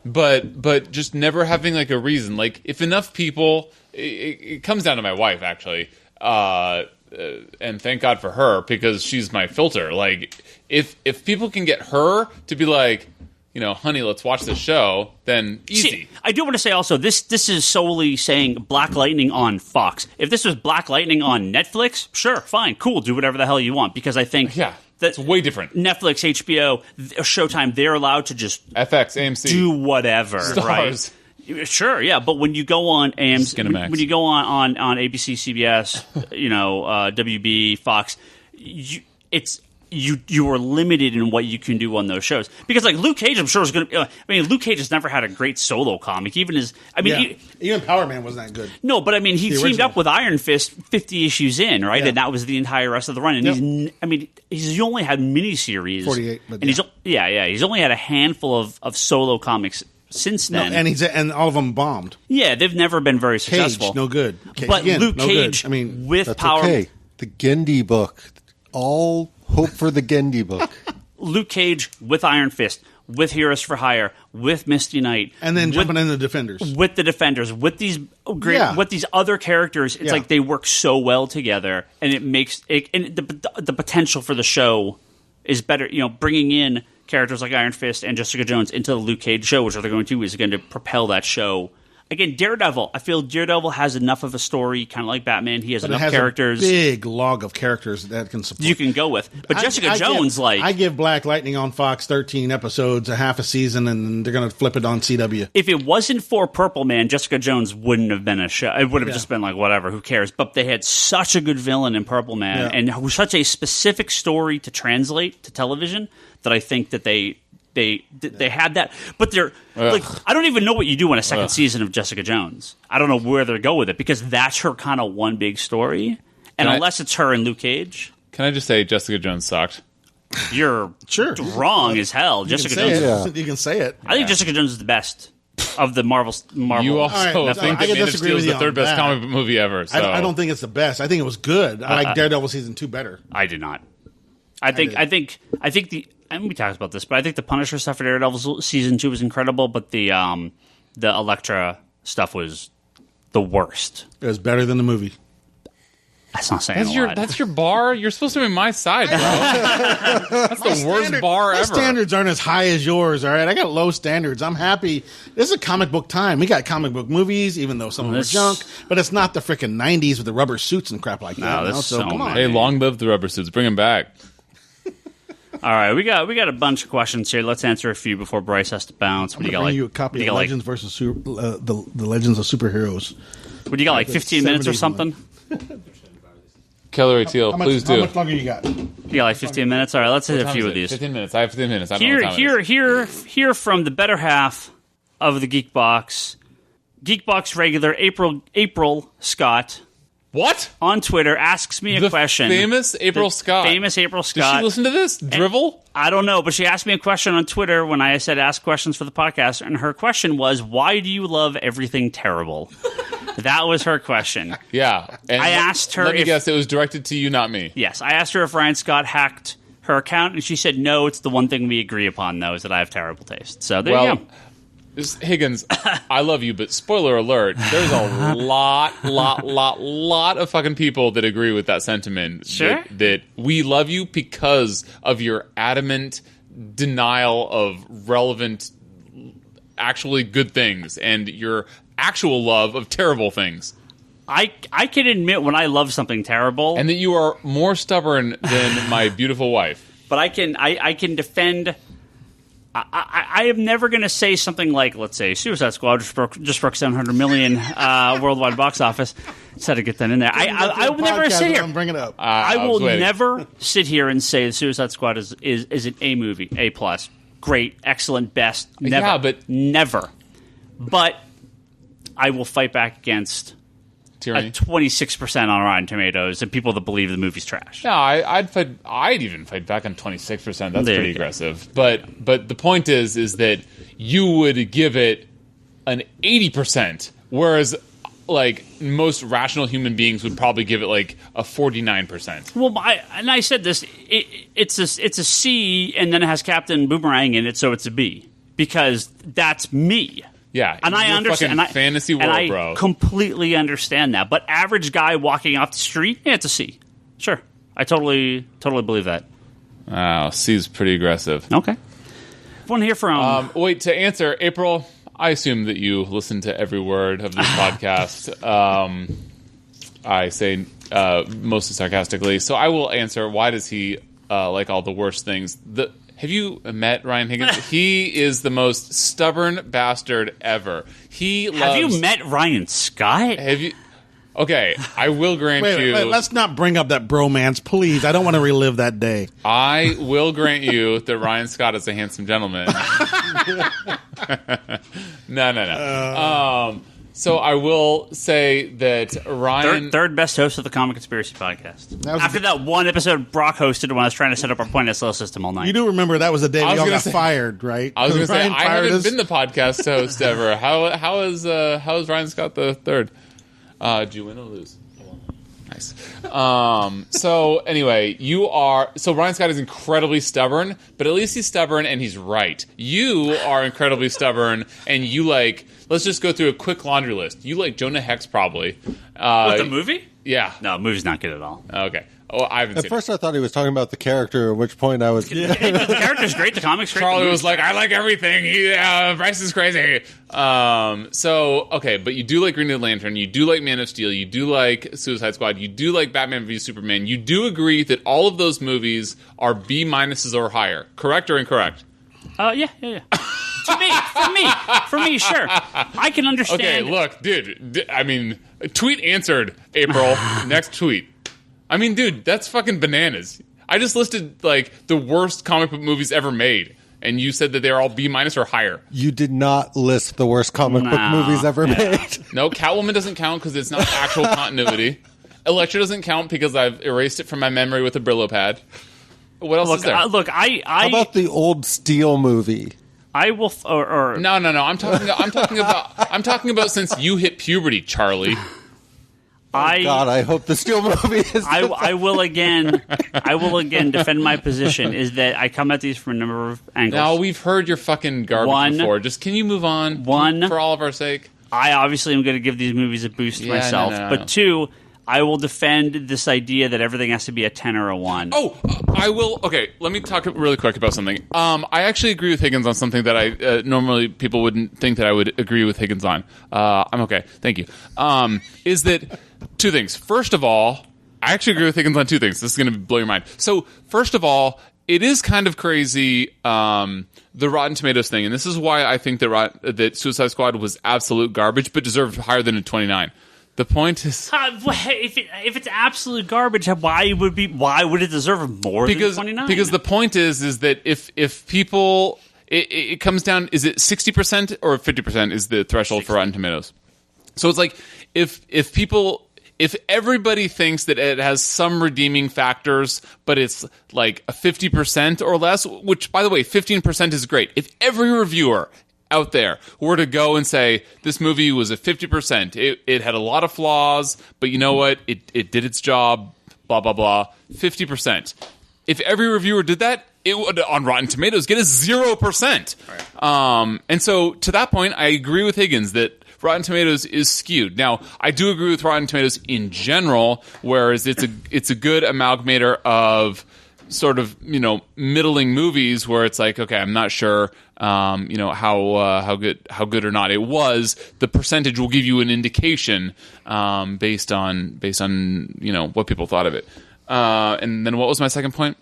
But just never having like a reason. Like, if enough people, it comes down to my wife, actually. And thank God for her, because she's my filter. Like, if people can get her to be like, honey, let's watch this show, then easy. See, I do want to say also, this is solely saying Black Lightning on Fox. If this was Black Lightning on Netflix, sure, fine, cool, do whatever the hell you want, because I think that's way different. Netflix, HBO, Showtime, they're allowed to just FX, AMC, do whatever, Stars. Right? Sure, yeah, but when you go on AMC, when you go on ABC, CBS, WB, Fox, you are limited in what you can do on those shows, because like Luke Cage, I'm sure is going to. Luke Cage has never had a great solo comic. Even Power Man wasn't that good. No, but he teamed up with Iron Fist 50 issues in, right, and that was the entire rest of the run. And he's only had miniseries, 48, but he's only had a handful of solo comics since then, and all of them bombed. Yeah, they've never been very successful. Cage, no good. But again, Luke Cage, with that's Power. Okay. The Gendy book, all hope for the Gendy book. Luke Cage with Iron Fist, with Heroes for Hire, with Misty Knight, and then jumping in the Defenders, with the Defenders, with these with these other characters. It's like they work so well together, and it makes it. And the potential for the show is better. Bringing in characters like Iron Fist and Jessica Jones into the Luke Cage show, which they're going to, is going to propel that show. Again, Daredevil. I feel Daredevil has enough of a story, kind of like Batman. He has enough characters. A big log of characters that can support. You can go with, but Jessica Jones, I give Black Lightning on Fox 13 episodes, a half a season, and they're going to flip it on CW. If it wasn't for Purple Man, Jessica Jones wouldn't have been a show. It would have just been like, whatever, who cares? But they had such a good villain in Purple Man, and such a specific story to translate to television, that I think that they had that, but they're like, I don't even know what you do on a second season of Jessica Jones. I don't know where they go with it, because that's her kind of one big story, and unless it's her and Luke Cage. Can I just say Jessica Jones sucked? You're wrong as hell. Jessica Jones. You can say it. I think Jessica Jones is the best. of the Marvel. You also think that Man of Steel is the third best comic book movie ever. So. I don't think it's the best. I think it was good. I like Daredevil season 2 better. I did not. I think the. And we talked about this, but I think the Punisher stuff for Daredevil season 2 was incredible, but the Elektra stuff was the worst. It was better than the movie. That's not saying a lot. That's your bar? You're supposed to be on my side, bro. That's the worst bar ever. My standards aren't as high as yours, all right? I got low standards. I'm happy. This is a comic book time. We got comic book movies, even though some of them are junk, but it's not the freaking 90s with the rubber suits and crap like that. No, so come on. Hey, long live the rubber suits. Bring them back. All right, we got a bunch of questions here. Let's answer a few before Bryce has to bounce. I'm going to bring you a copy of Legends versus the Legends of Superheroes. What do you got, like 15 minutes or something? Kellery Teal, please do. How much longer you got? You got like 15 minutes? All right, let's hit a few of these. 15 minutes. I have 15 minutes. I don't know what time it is. Here from the better half of the Geek Box regular April Scott. What? On Twitter asks me a question. Famous April Scott. Famous April Scott. Did she listen to this? Drivel? I don't know, but she asked me a question on Twitter when I said ask questions for the podcast, and her question was, why do you love everything terrible? That was her question. Yeah. And I asked her let me guess, it was directed to you, not me. Yes. I asked her if Ryan Scott hacked her account, and she said, no, it's the one thing we agree upon, though, is that I have terrible taste. So there you go. Higgins, I love you, but spoiler alert, there's a lot of fucking people that agree with that sentiment. Sure. That we love you because of your adamant denial of relevant, actually good things and your actual love of terrible things. I can admit when I love something terrible. And that you are more stubborn than my beautiful wife. But I can defend... I am never going to say something like, let's say, Suicide Squad just broke 700 million worldwide box office. Just had to get that in there. I will never sit here. Bring it up. I will never sit here and say the Suicide Squad is an A movie, A plus, great, excellent, best. Never, yeah, but never. But I will fight back against tyranny. 26% on Rotten Tomatoes and people that believe the movie's trash. No, I'd even fight back on 26%. That's pretty aggressive. But the point is that you would give it an 80%, whereas like most rational human beings would probably give it like a 49%. Well, I said this. It's a C, and then it has Captain Boomerang in it, so it's a B because that's me. Yeah, and I understand. Fantasy world, bro. I completely understand that. But average guy walking off the street, yeah, it's a C. Sure, I totally believe that. Wow, C is pretty aggressive. Okay. One here from. Wait, to answer April. I assume that you listen to every word of this podcast. I say mostly sarcastically, so I will answer. Why does he like all the worst things? Have you met Ryan Higgins? He is the most stubborn bastard ever. Have you met Ryan Scott? Have you? Okay, I will grant you... Wait, let's not bring up that bromance, please. I don't want to relive that day. I will grant you that Ryan Scott is a handsome gentleman. No. So I will say that Ryan... Third best host of the Comic Conspiracy Podcast. After that one episode Brock hosted when I was trying to set up our point-of-sale system all night. You do remember that was the day we all got fired, right? I was going to say, I haven't been the podcast host ever. How is Ryan Scott the third? Do you win or lose? Nice. So anyway, so Ryan Scott is incredibly stubborn, but at least he's stubborn and he's right. You are incredibly stubborn and you let's just go through a quick laundry list. You like Jonah Hex probably. With the movie? Yeah. No, the movie's not good at all. Okay. Oh, I haven't seen it. At first I thought he was talking about the character, at which point I was... The character's great, the comic's great. Charlie was like, I like everything. Bryce is crazy. Okay, but you do like Green Lantern, you do like Man of Steel, you do like Suicide Squad, you do like Batman v Superman. You do agree that all of those movies are B minuses or higher. Correct or incorrect? Yeah. For me, sure. I can understand. Okay, look, dude. I mean, tweet answered, April. Next tweet. I mean, dude, that's fucking bananas. I just listed, the worst comic book movies ever made, and you said that they're all B minus or higher. You did not list the worst comic book movies ever made. No, Catwoman doesn't count because it's not actual continuity. Elektra doesn't count because I've erased it from my memory with a Brillo pad. What else is there? How about the old Steel movie? I will. No. I'm talking about since you hit puberty, Charlie. God, I hope the Steel movie is. I will again defend my position. Is that I come at these from a number of angles. Now we've heard your fucking garbage before. Just can you move on? For all of our sake. I obviously am going to give these movies a boost myself, but two, I will defend this idea that everything has to be a 10 or a 1. Oh, I will. Okay, let me talk really quick about something. I actually agree with Higgins on something that I normally people wouldn't think that I would agree with Higgins on. I'm okay. Thank you. Is that two things? First of all, I actually agree with Higgins on two things. This is going to blow your mind. So, first of all, it is kind of crazy, the Rotten Tomatoes thing, and this is why I think that Suicide Squad was absolute garbage, but deserved higher than a 29. The point is, if it's absolute garbage, why would it deserve more than 29? Because the point is that if people, it comes down, is it 60% or 50% is the threshold 60. For Rotten Tomatoes? So it's like if everybody thinks that it has some redeeming factors, but it's like a 50% or less, which by the way, 15% is great. If every reviewer out there were to go and say this movie was a 50%, it had a lot of flaws, but you know what, it did its job, blah blah blah, 50%. If every reviewer did that, it would on Rotten Tomatoes get a 0%. Right. And so to that point, I agree with Higgins that Rotten Tomatoes is skewed. Now, I do agree with Rotten Tomatoes in general, whereas it's a good amalgamator of sort of, middling movies where it's like, okay, I'm not sure, how good or not it was. The percentage will give you an indication, based on what people thought of it. And then what was my second point?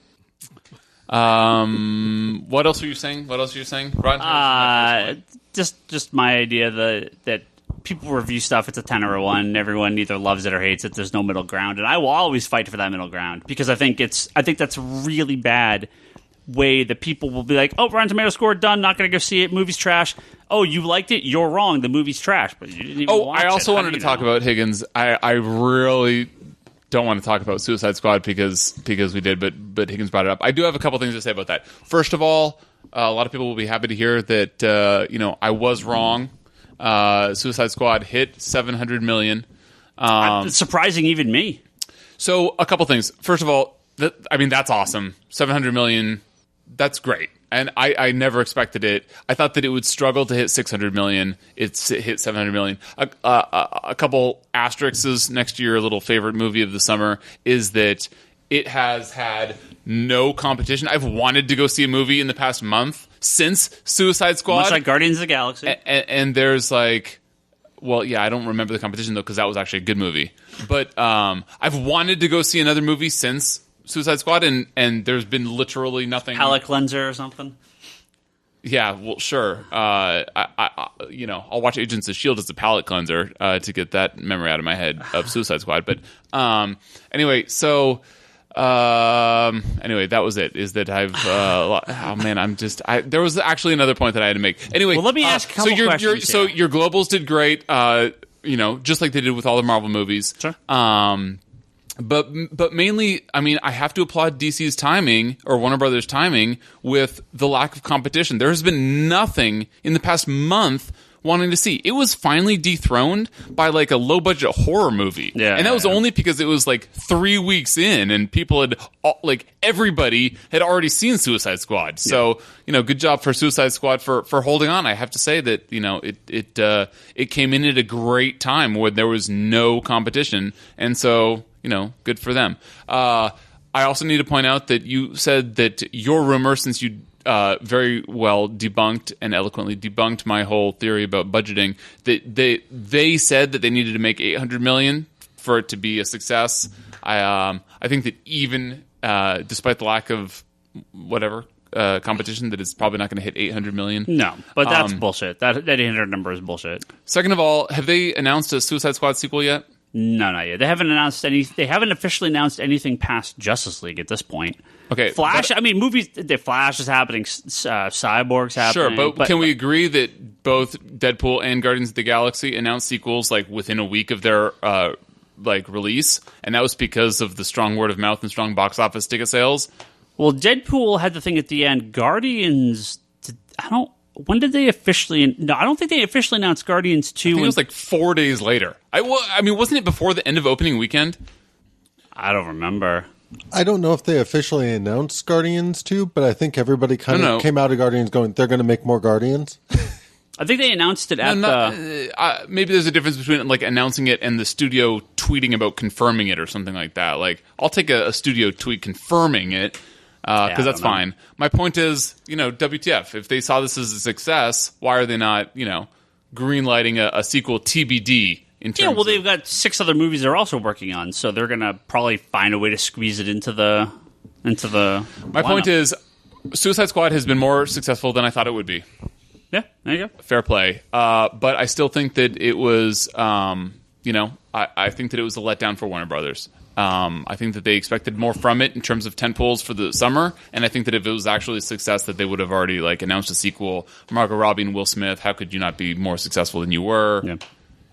What else were you saying? Rotten Tomatoes. Just my idea that people review stuff. It's a 10 or a 1. Everyone either loves it or hates it. There's no middle ground, and I will always fight for that middle ground because I think that's a really bad way that people will be like, oh, Rotten Tomatoes score done. Not going to go see it. Movie's trash. Oh, you liked it? You're wrong. The movie's trash, but you didn't even watch it. I also wanted to talk about Higgins. I really don't want to talk about Suicide Squad because we did, but Higgins brought it up. I do have a couple things to say about that. First of all, a lot of people will be happy to hear that I was wrong. Suicide Squad hit $700 million. It's surprising even me. So a couple things. First of all, that's awesome. $700 million, that's great. And I never expected it. I thought that it would struggle to hit $600 million. It hit $700 million. A couple asterisks next to your little favorite movie of the summer is that it has had no competition. I've wanted to go see a movie in the past month since Suicide Squad. Much like Guardians of the Galaxy. And there's I don't remember the competition, though, because that was actually a good movie. But I've wanted to go see another movie since Suicide Squad, and there's been literally nothing. Palate cleanser or something? Yeah, well, sure. I'll watch Agents of S.H.I.E.L.D. as a palate cleanser to get that memory out of my head of Suicide Squad. But anyway, so... that was it. Is that I've there was actually another point that I had to make. Anyway, well, let me ask a couple questions. So your globals did great. Just like they did with all the Marvel movies. Sure. But mainly, I have to applaud DC's timing or Warner Brothers' timing with the lack of competition. There has been nothing in the past month wanting to see. It was finally dethroned by a low budget horror movie. Yeah, and that was only because it was 3 weeks in and people had everybody had already seen Suicide Squad. So, good job for Suicide Squad for holding on. I have to say that, it came in at a great time when there was no competition. And so, good for them. I also need to point out that you said that your rumor, since you very well debunked and eloquently debunked my whole theory about budgeting, that they said that they needed to make $800 million for it to be a success. I think that even despite the lack of whatever competition, that it's probably not going to hit $800 million. No, but that's bullshit. That 800 number is bullshit. Second of all, have they announced a Suicide Squad sequel yet? No, not yet. They haven't officially announced anything past Justice League at this point. Okay, Flash. Movies. The Flash is happening. Cyborg's happening. Sure, but can we agree that both Deadpool and Guardians of the Galaxy announced sequels within a week of their release, and that was because of the strong word of mouth and strong box office ticket sales? Well, Deadpool had the thing at the end. Guardians. when did they officially? No, I don't think they officially announced Guardians 2. I think it was like 4 days later. I mean, wasn't it before the end of opening weekend? I don't remember. I don't know if they officially announced Guardians 2, but I think everybody kind of came out of Guardians going, they're going to make more Guardians. I think they announced it at maybe there's a difference between like announcing it and the studio tweeting about confirming it or something like that. Like, I'll take a studio tweet confirming it because that's fine. My point is, WTF? If they saw this as a success, why are they not, greenlighting a sequel TBD? They've got 6 other movies they're also working on, so they're going to probably find a way to squeeze it into the My lineup. Point is, Suicide Squad has been more successful than I thought it would be. Yeah, there you go. Fair play. But I still think that it was, I think that it was a letdown for Warner Brothers. I think that they expected more from it in terms of tentpoles for the summer, and I think that if it was actually a success, that they would have already announced a sequel. Margot Robbie and Will Smith, how could you not be more successful than you were? Yeah.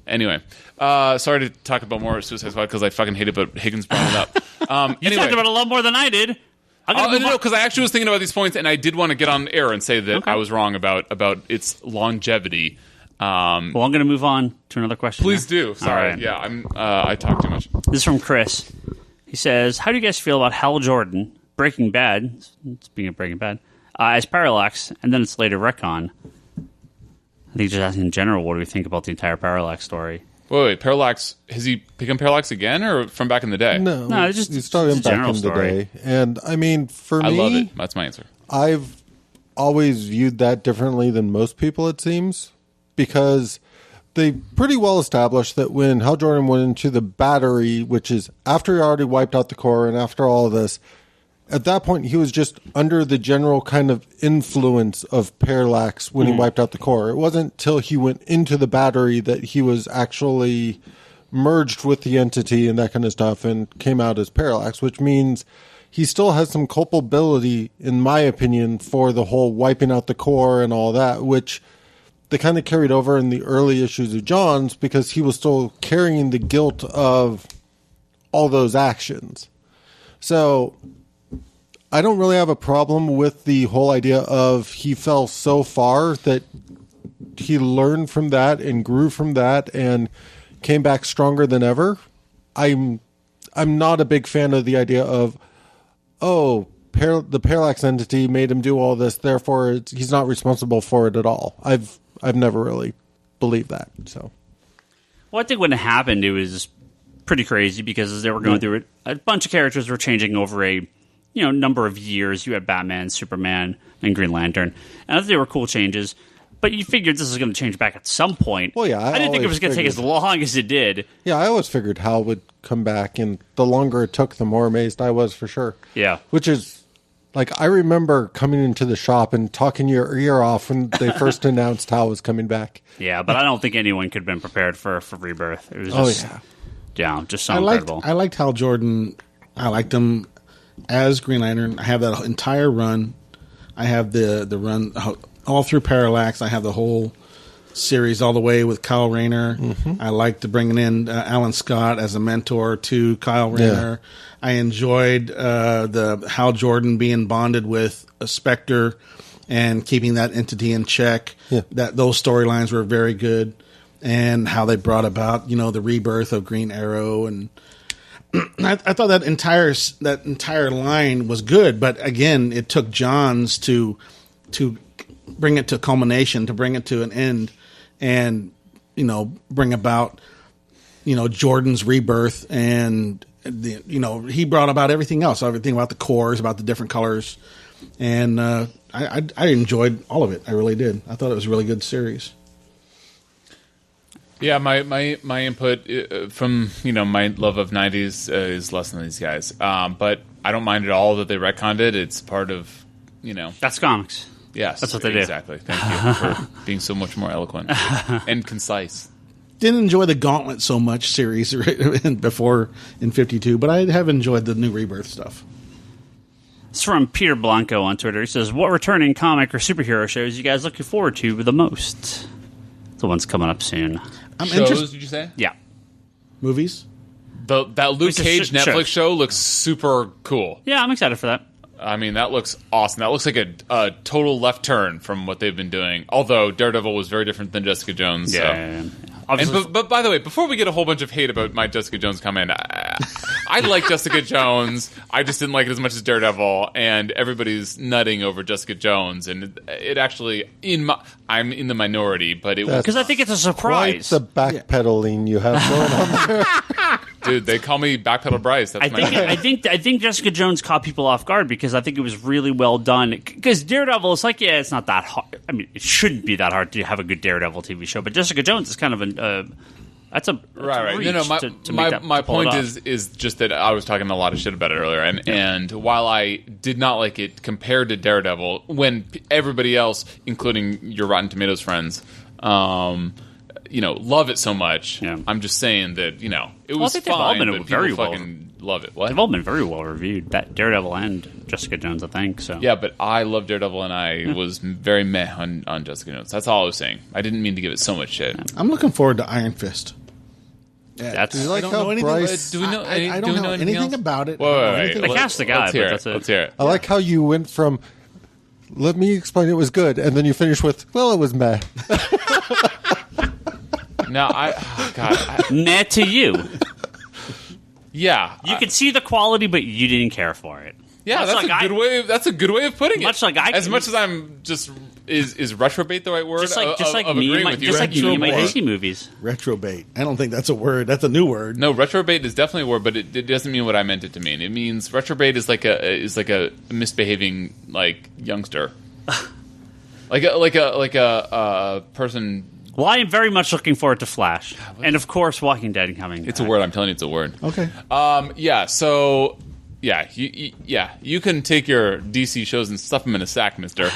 Anyway, sorry to talk about more Suicide Squad because I fucking hate it, but Higgins brought it up. You talked about it a lot more than I did. No, because I actually was thinking about these points, and I did want to get on air and say that I was wrong about its longevity. I'm going to move on to another question. Please do. Sorry. Right. Yeah, I talk too much. This is from Chris. He says, how do you guys feel about Hal Jordan, Breaking Bad, speaking of Breaking Bad, as Parallax, and then it's later retcon? I think just asking in general, what do we think about the entire Parallax story? Wait, Parallax, has he become Parallax again, or from back in the day? No, it's just he started back in the day. And, I mean, for me... I love it. That's my answer. I've always viewed that differently than most people, it seems, because they pretty well established that when Hal Jordan went into the Battery, which is after he already wiped out the core and after all of this, at that point he was just under the general kind of influence of Parallax when he wiped out the core. It wasn't till he went into the Battery that he was actually merged with the entity and that kind of stuff and came out as Parallax, which means he still has some culpability, in my opinion, for the whole wiping out the core and all that, which they kind of carried over in the early issues of John's because he was still carrying the guilt of all those actions. So I don't really have a problem with the whole idea of he fell so far that he learned from that and grew from that and came back stronger than ever. I'm not a big fan of the idea of, the Parallax entity made him do all this, therefore he's not responsible for it at all. I've never really believed that. So, well, I think when it happened, it was pretty crazy because as they were going through it, a bunch of characters were changing over a number of years. You had Batman, Superman, and Green Lantern, and I think they were cool changes. But you figured this was going to change back at some point. Well, yeah, I didn't think it was going to take as long as it did. Yeah, I always figured Hal would come back, and the longer it took, the more amazed I was for sure. Yeah, which is. I remember coming into the shop and talking your ear off when they first announced Hal was coming back. Yeah, but I don't think anyone could have been prepared for Rebirth. It was just, just so incredible. I liked Hal Jordan. I liked him as Green Lantern. I have that entire run. I have the run all through Parallax. I have the whole series all the way with Kyle Rayner. Mm-hmm. I liked bringing in Alan Scott as a mentor to Kyle Rayner. Yeah. I enjoyed the Hal Jordan being bonded with a Spectre and keeping that entity in check. Yeah. Those storylines were very good, and how they brought about the rebirth of Green Arrow, and I thought that entire line was good. But again, it took Johns to bring it to culmination, to bring it to an end, and bring about Jordan's rebirth and. He brought about everything else, everything about the cores, about the different colors, and I enjoyed all of it. I really did. I thought it was a really good series. Yeah, my input from my love of '90s is less than these guys, but I don't mind at all that they retconned it. It's part of that's comics. Yes, that's what they do. Exactly. Thank you for being so much more eloquent and concise. Didn't enjoy the Gauntlet so much series before in 52, but I have enjoyed the new Rebirth stuff. It's from Peter Blanco on Twitter. He says, what returning comic or superhero shows you guys looking forward to the most? The one's coming up soon. Shows, did you say? Yeah. Movies? That Luke Cage Netflix show looks super cool. Yeah, I'm excited for that. I mean, that looks awesome. That looks like a total left turn from what they've been doing. Although Daredevil was very different than Jessica Jones. Yeah. So. But by the way, before we get a whole bunch of hate about my Jessica Jones comment, I like Jessica Jones. I just didn't like it as much as Daredevil, and everybody's nutting over Jessica Jones. And it actually, I'm in the minority, but it was because I think it's a surprise. Quite the backpedaling you have going on there. Dude, they call me Backpedal Bryce. That's I think Jessica Jones caught people off guard because I think it was really well done. Because Daredevil is like, it's not that hard. I mean, it shouldn't be that hard to have a good Daredevil TV show. But Jessica Jones is kind of that's a right. Reach My point is just that I was talking a lot of shit about it earlier, and while I did not like it compared to Daredevil, when everybody else, including your Rotten Tomatoes friends, love it so much. Yeah. I'm just saying that it was I think fine, they've all but been people very fucking love it. What? They've all been very well reviewed. Daredevil and Jessica Jones, I think. So yeah, but I love Daredevil, and I was very meh on Jessica Jones. That's all I was saying. I didn't mean to give it so much shit. I'm looking forward to Iron Fist. That's I don't know anything. Do we know? I don't know anything about it. Wait. I cast the guy, Let's hear but it. that's it. Let's hear it. I like how you went from, let me explain it was good, and then you finish with, well, it was meh. No, Nah to you. Yeah, You could see the quality, but you didn't care for it. yeah. Much That's like a good way. That's a good way of putting it. Much like I as can- much as I'm just is retrobate the right word? Just like of me, agreeing and my, with you. just like me and my Retrobate. DC movies. Retrobait. I don't think that's a word. That's a new word. No, retrobate is definitely a word, but it doesn't mean what I meant it to mean. It means retrobate is like a misbehaving youngster, like a person. Well, I am very much looking forward to Flash, and of course, Walking Dead coming. It's a word. I'm telling you, it's a word. Okay. Yeah. So. Yeah. You can take your DC shows and stuff them in a sack, Mister.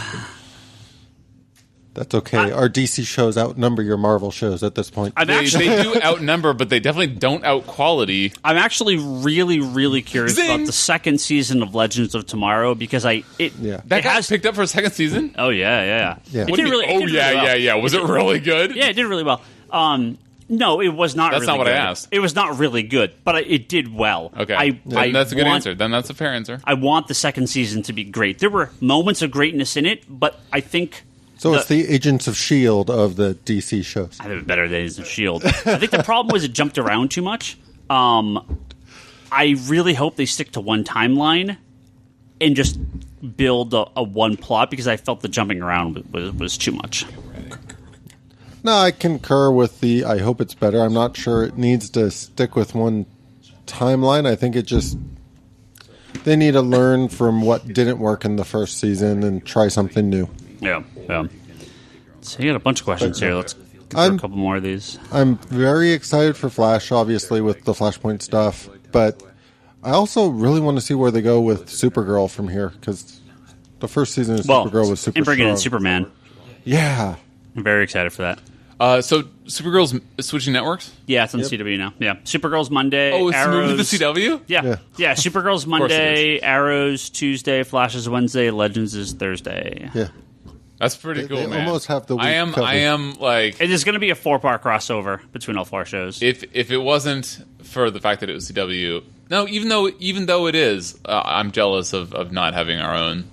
That's okay. Our DC shows outnumber your Marvel shows at this point. They do outnumber, but they definitely don't out quality. I'm actually really, really curious Zing! about the second season of Legends of Tomorrow because That it got has picked up for a second season. Oh yeah. Yeah. It What did do you really. mean? It did really well. Yeah. Was it really good? Yeah, it did really well. No, it was not. That's really not what I good. asked. It was not really good, but it did well. Okay, then that's a good answer. Then that's a fair answer. I want the second season to be great. There were moments of greatness in it, but I think. So it's the Agents of S.H.I.E.L.D. of the DC shows. I think better than S.H.I.E.L.D. I think the problem was it jumped around too much. I really hope they stick to one timeline and just build a one plot because I felt the jumping around was too much. No, I concur with I hope it's better. I'm not sure it needs to stick with one timeline. I think they need to learn from what didn't work in the first season and try something new. Yeah. So you got a bunch of questions here. Let's go through a couple more of these. I'm very excited for Flash, obviously, with the Flashpoint stuff. But I also really want to see where they go with Supergirl from here, because the first season of Supergirl was super and bringing in strong. Superman. Yeah. I'm very excited for that. So Supergirl's switching networks? Yeah, it's on CW now. Yeah, Supergirl's Monday. Oh, it's Arrows. moved to the CW? Yeah. Supergirl's Monday, Arrows Tuesday, Flash is Wednesday, Legends is Thursday. Yeah. That's pretty cool, They man. almost have the week I am It is going to be a 4-part crossover between all 4 shows. If it wasn't for the fact that it was CW, no, even though it is, I'm jealous of not having our own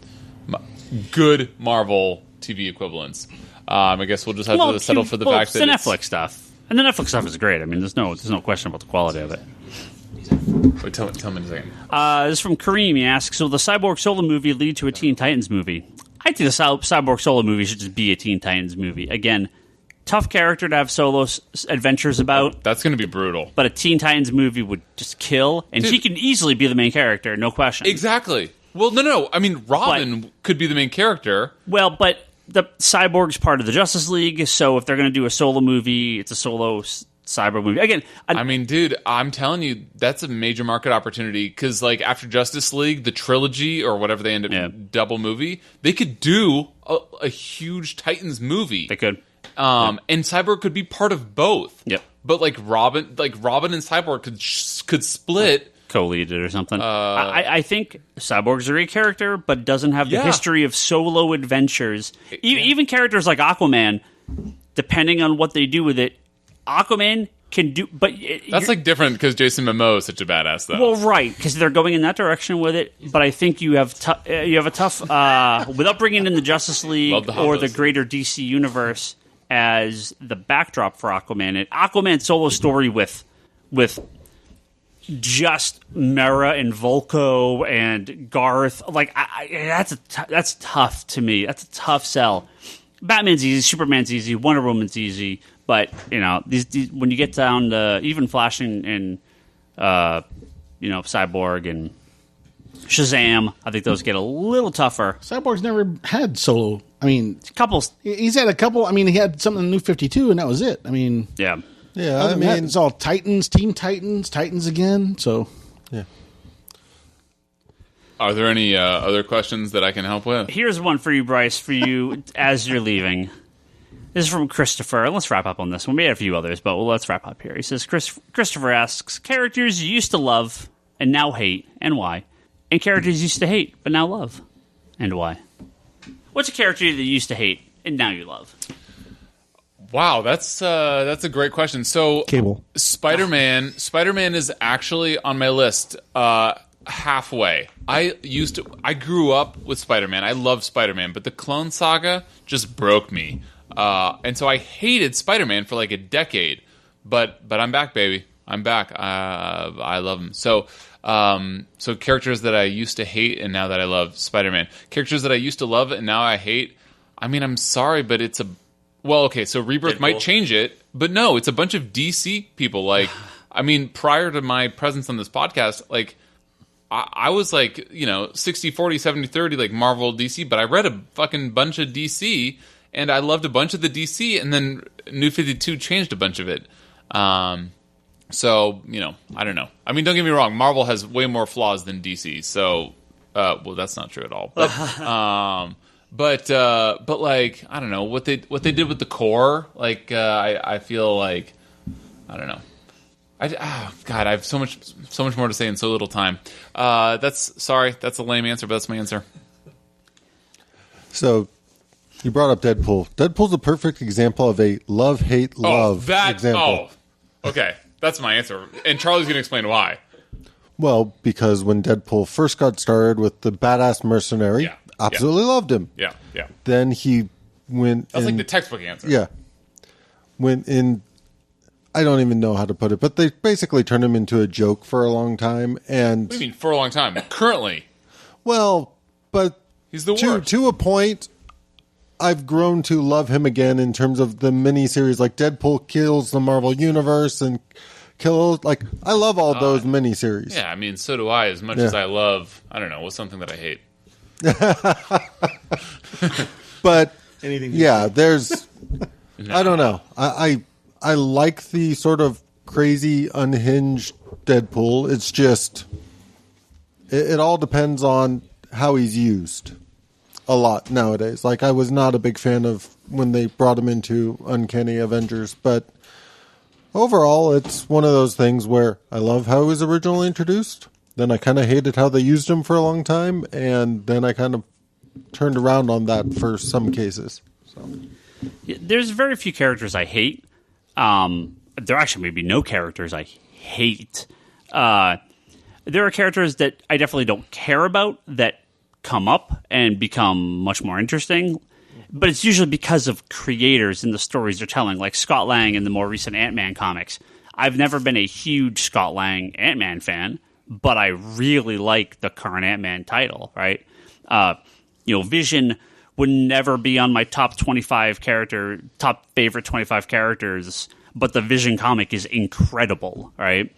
good Marvel TV equivalents. I guess we'll just have to settle for the fact that the Netflix stuff, and the Netflix stuff is great. I mean, there's no question about the quality of it. Wait, tell me in a second. This is from Kareem. He asks, "Will the Cyborg Solo movie lead to a Teen Titans movie?" I think the Cyborg Solo movie should just be a Teen Titans movie. Again, tough character to have solo adventures about. That's going to be brutal. But a Teen Titans movie would just kill, and he can easily be the main character, no question. Exactly. Well, no. I mean, Robin could be the main character. Well, but the Cyborg's part of the Justice League, so if they're going to do a solo movie, it's a solo Cyborg movie. Again, I mean, dude, I'm telling you, that's a major market opportunity because, after Justice League, the trilogy or whatever they end up double movie, they could do a huge Titans movie. They could, and Cyborg could be part of both. Yep. But Robin and Cyborg could split. Co-lead it or something. I think Cyborg's a great character, but doesn't have the history of solo adventures. Even characters like Aquaman, depending on what they do with it, Aquaman can do, but that's like different because Jason Momoa is such a badass, though. Well, right, because they're going in that direction with it. But I think you have a tough without bringing in the Justice League or the greater DC universe as the backdrop for Aquaman. Aquaman's solo story with just Mera and Volko and Garth, like that's tough to me. That's a tough sell. Batman's easy, Superman's easy, Wonder Woman's easy. But these when you get down to even Flash and Cyborg and Shazam, I think those get a little tougher. Cyborg's never had solo. I mean, couples. He's had a couple. I mean, he had something in New 52, and that was it. I mean, yeah. I mean, it's all Titans, Team Titans, Titans again. So, yeah. Are there any other questions that I can help with? Here's one for you, Bryce. For you as you're leaving. This is from Christopher, and let's wrap up on this one. We had a few others, but let's wrap up here. He says, Christopher asks, characters you used to love and now hate, and why? And characters you used to hate, but now love, and why? What's a character that you used to hate, and now you love? Wow, that's a great question. So, Cable. Spider-Man is actually on my list halfway. I grew up with Spider-Man. I love Spider-Man, but the Clone Saga just broke me. And so I hated Spider-Man for like a decade, but I'm back, baby. I'm back. I love him. So characters that I used to hate and now that I love, Spider-Man. Characters that I used to love and now I hate. I mean, I'm sorry, but it's so Rebirth Deadpool might change it, but no, it's a bunch of DC people. Like, I mean, prior to my presence on this podcast, like, I was like, 60-40, 70-30, like Marvel, DC, but I read a fucking bunch of DC. And I loved a bunch of the DC, and then New 52 changed a bunch of it. So, I don't know. I mean, don't get me wrong. Marvel has way more flaws than DC. So, that's not true at all. But, like, I don't know what they did with the core. Like, I feel like, I don't know. God, I have so much more to say in so little time. That's a lame answer, but that's my answer. So. You brought up Deadpool. Deadpool's a perfect example of a love, hate, love example. Oh, okay. That's my answer. And Charlie's going to explain why. Well, because when Deadpool first got started with the badass mercenary, absolutely loved him. Yeah. Then he went That's like the textbook answer. Yeah. Went in, I don't even know how to put it, but they basically turned him into a joke for a long time. And what do you mean for a long time? Currently. Well, but he's the worst. To a point, I've grown to love him again in terms of the miniseries, like Deadpool kills the Marvel Universe and kills, like, I love all those miniseries. Yeah, I mean, so do I, as much as I love, I don't know, what's something that I hate? But, anything there's, I don't know. I like the sort of crazy, unhinged Deadpool. It's just, it all depends on how he's used. A lot nowadays. Like, I was not a big fan of when they brought him into Uncanny Avengers, but overall, it's one of those things where I love how he was originally introduced, then I kind of hated how they used him for a long time, and then I kind of turned around on that for some cases. So, there's very few characters I hate. There actually may be no characters I hate. There are characters that I definitely don't care about that come up and become much more interesting, but it's usually because of creators and the stories they're telling, like Scott Lang in the more recent Ant-Man comics. I've never been a huge Scott Lang Ant-Man fan, but I really like the current Ant-Man title, right? Vision would never be on my top favorite 25 characters, but the Vision comic is incredible, right?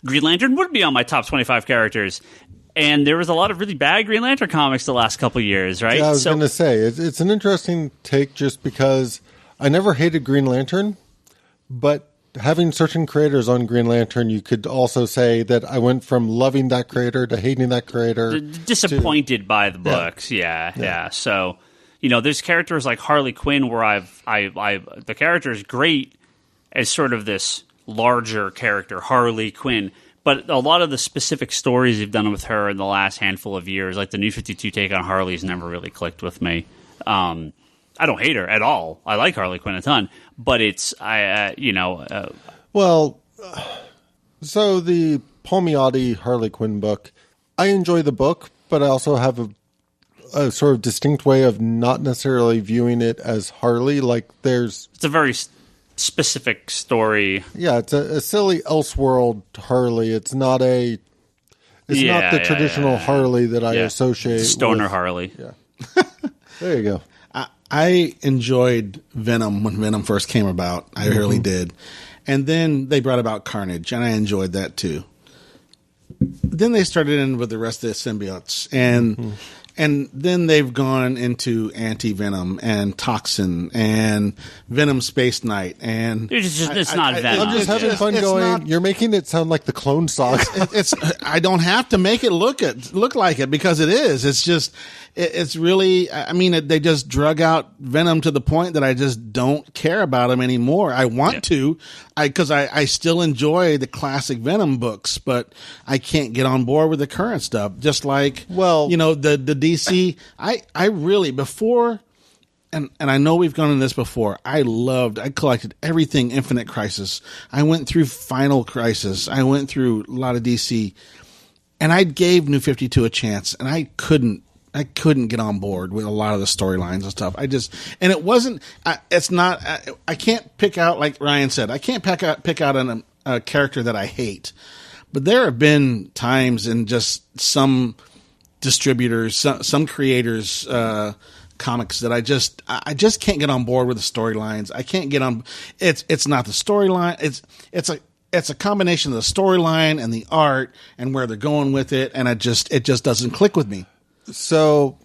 Green Lantern would be on my top 25 characters. And there was a lot of really bad Green Lantern comics the last couple of years, right? Yeah, I was going to say, it's an interesting take just because I never hated Green Lantern, but having certain creators on Green Lantern, you could also say that I went from loving that creator to hating that creator. Disappointed by the books, yeah. So, there's characters like Harley Quinn where the character is great as sort of this larger character, Harley Quinn. But a lot of the specific stories they've done with her in the last handful of years, like the New 52 take on Harley's never really clicked with me. I don't hate her at all. I like Harley Quinn a ton, but it's so the Palmiotti Harley Quinn book, I enjoy the book, but I also have a sort of distinct way of not necessarily viewing it as Harley. Like it's a very specific story. Yeah, it's a silly Elseworld Harley. It's not the traditional Harley that I associate Stoner with. Harley. Yeah. There you go. I enjoyed Venom when Venom first came about. I really did. And then they brought about Carnage, and I enjoyed that too. Then they started in with the rest of the symbiotes, and then they've gone into Anti-Venom and Toxin and Venom Space Knight. And it's not Venom. I'm just having fun going, you're making it sound like the Clone Saga. I don't have to make it look like it, because it is. It's just, it's really, I mean, they just drug out Venom to the point that I just don't care about him anymore. I want to, because I still enjoy the classic Venom books, but I can't get on board with the current stuff. Just like, the DC, I really, before, and I know we've gone into this before, I collected everything Infinite Crisis. I went through Final Crisis. I went through a lot of DC, and I gave New 52 a chance, and I couldn't get on board with a lot of the storylines and stuff. I can't pick out, like Ryan said, I can't pick out a character that I hate, but there have been times in just some distributors, some creators, comics that I just can't get on board with the storylines. I can't get on. It's not the storyline. It's a combination of the storyline and the art and where they're going with it, and it just doesn't click with me. So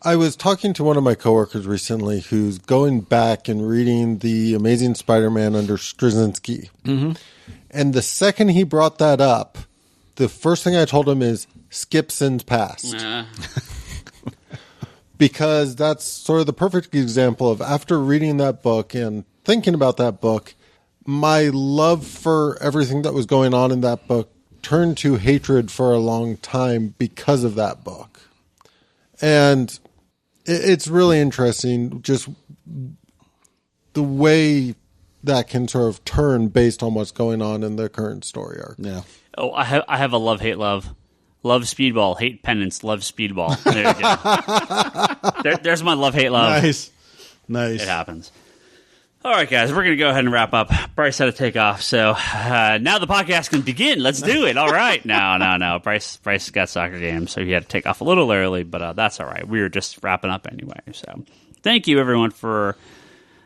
I was talking to one of my coworkers recently who's going back and reading the Amazing Spider-Man under Straczynski. Mm-hmm. And the second he brought that up, the first thing I told him is skip Sin's Past. Because that's sort of the perfect example of, after reading that book and thinking about that book, my love for everything that was going on in that book turned to hatred for a long time because of that book. And it's really interesting, just the way that can sort of turn based on what's going on in the current story arc. Yeah. Oh, I have a love-hate love. Love Speedball, hate Penance, love Speedball. There you go. There's my love-hate love. Nice. It happens. All right, guys, we're going to go ahead and wrap up. Bryce had to take off, so now the podcast can begin. Let's do it. All right. No. Bryce got soccer games, so he had to take off a little early, but that's all right. We were just wrapping up anyway. So thank you, everyone, for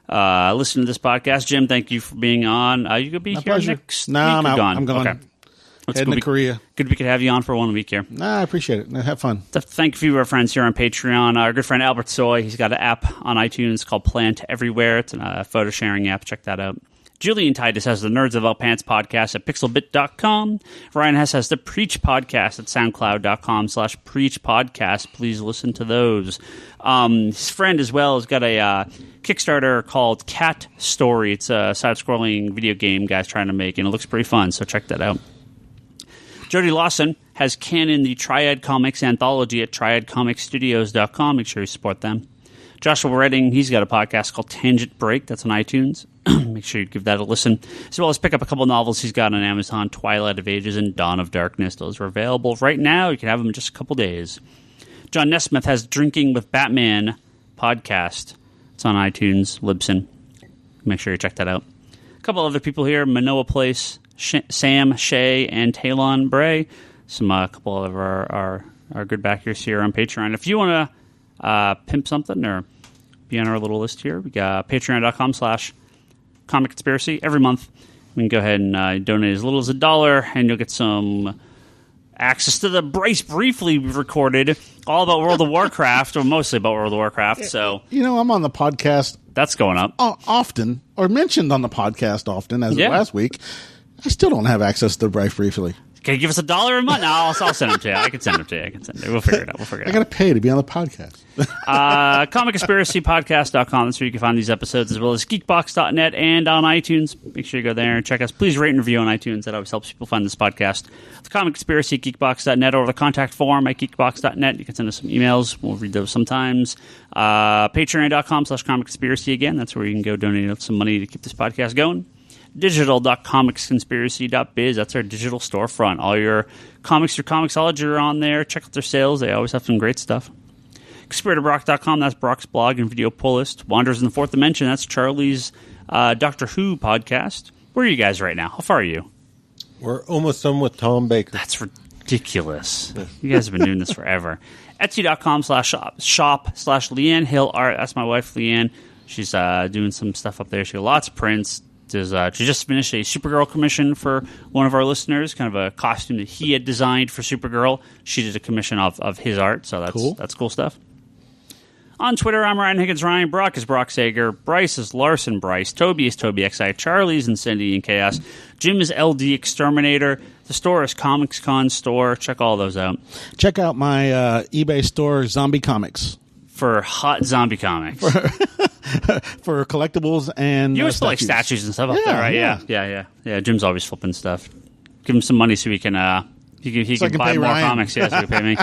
listening to this podcast. Jim, thank you for being on. You going to be here next week? I'm out. I'm gone. Okay. Heading to Korea. Good we could have you on for 1 week here. I appreciate it. Have fun. Thank you to our friends here on Patreon. Our good friend Albert Soy, he's got an app on iTunes called Plant Everywhere. It's a photo sharing app. Check that out. Julian Titus has the Nerds of All Pants podcast at pixelbit.com. Ryan Hess has the Preach podcast at soundcloud.com/Preach podcast. Please listen to those. His friend as well has got a Kickstarter called Cat Story. It's a side-scrolling video game guy's trying to make, and it looks pretty fun, so check that out. Jody Lawson has Canon, the Triad Comics anthology at triadcomicsstudios.com. Make sure you support them. Joshua Redding, he's got a podcast called Tangent Break. That's on iTunes. Make sure you give that a listen. As well as pick up a couple novels he's got on Amazon, Twilight of Ages and Dawn of Darkness. Those are available right now. You can have them in just a couple days. John Nesmith has Drinking with Batman podcast. It's on iTunes, Libsyn. Make sure you check that out. A couple other people here, Manoa Place, Sam, Shay, and Talon Bray. A couple of our good backers here on Patreon. If you want to pimp something or be on our little list here, we got patreon.com/Comic Conspiracy. Every month, we can go ahead and donate as little as $1, and you'll get some access to the Bryce Briefly we recorded, all about World of Warcraft, or mostly about World of Warcraft. So, I'm on the podcast. That's going up Often, or mentioned on the podcast often, as of last week. I still don't have access to Bryce Briefly. Can you give us $1 a month? No, I'll send them to you. I can send them to you. We'll figure it out. I got to pay to be on the podcast. ComicConspiracyPodcast.com. That's where you can find these episodes, as well as Geekbox.net and on iTunes. Make sure you go there and check us. Please rate and review on iTunes. That always helps people find this podcast. The Comic Conspiracy, Geekbox.net, or the contact form at Geekbox.net. You can send us some emails. We'll read those sometimes. Patreon.com/ComicConspiracy. Again, that's where you can go donate some money to keep this podcast going. Digital.comicsconspiracy.biz. That's our digital storefront. All your comics or comicsology are on there. Check out their sales. They always have some great stuff. ConspiratorBrock.com. That's Brock's blog and video pull list. Wanderers in the Fourth Dimension. That's Charlie's Doctor Who podcast. Where are you guys right now? How far are you? We're almost done with Tom Baker. That's ridiculous. You guys have been doing this forever. Etsy.com/shop/Leanne Hill Art. That's my wife, Leanne. She's doing some stuff up there. She got lots of prints. She just finished a Supergirl commission for one of our listeners, kind of a costume that he had designed for Supergirl. She did a commission of his art, so that's cool stuff. On Twitter, I'm Ryan Higgins Ryan. Brock is Brock Sager. Bryce is Larsen Bryce. Toby is Toby XI. Charlie is Incendiary and Chaos. Jim is LD Exterminator. The store is Comics Con Store. Check all those out. Check out my eBay store, Zombie Comics. For hot zombie comics. For collectibles and you always put like statues and stuff up there, right? Yeah. Jim's always flipping stuff. Give him some money so he can he can buy more Ryan. comics. Yeah, so he can pay me.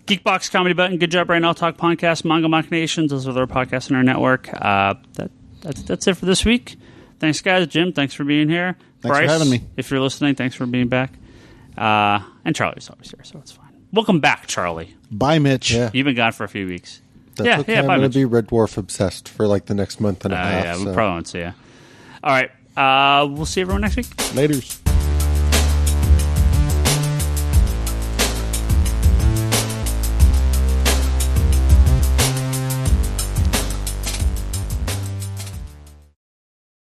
Geekbox, Comedy Button, Good Job Right Now, Talk Podcast, Manga Machinations. Those are their podcasts in our network. That's it for this week. Thanks, guys. Jim, thanks for being here. Thanks Bryce, for having me. If you're listening, thanks for being back. And Charlie's always here, so it's fine. Welcome back, Charlie. Bye, Mitch. Yeah. You've been gone for a few weeks. That's okay. I'm going to be Red Dwarf obsessed for like the next month and a half. Yeah, we probably won't see you. All right. We'll see everyone next week. Laters.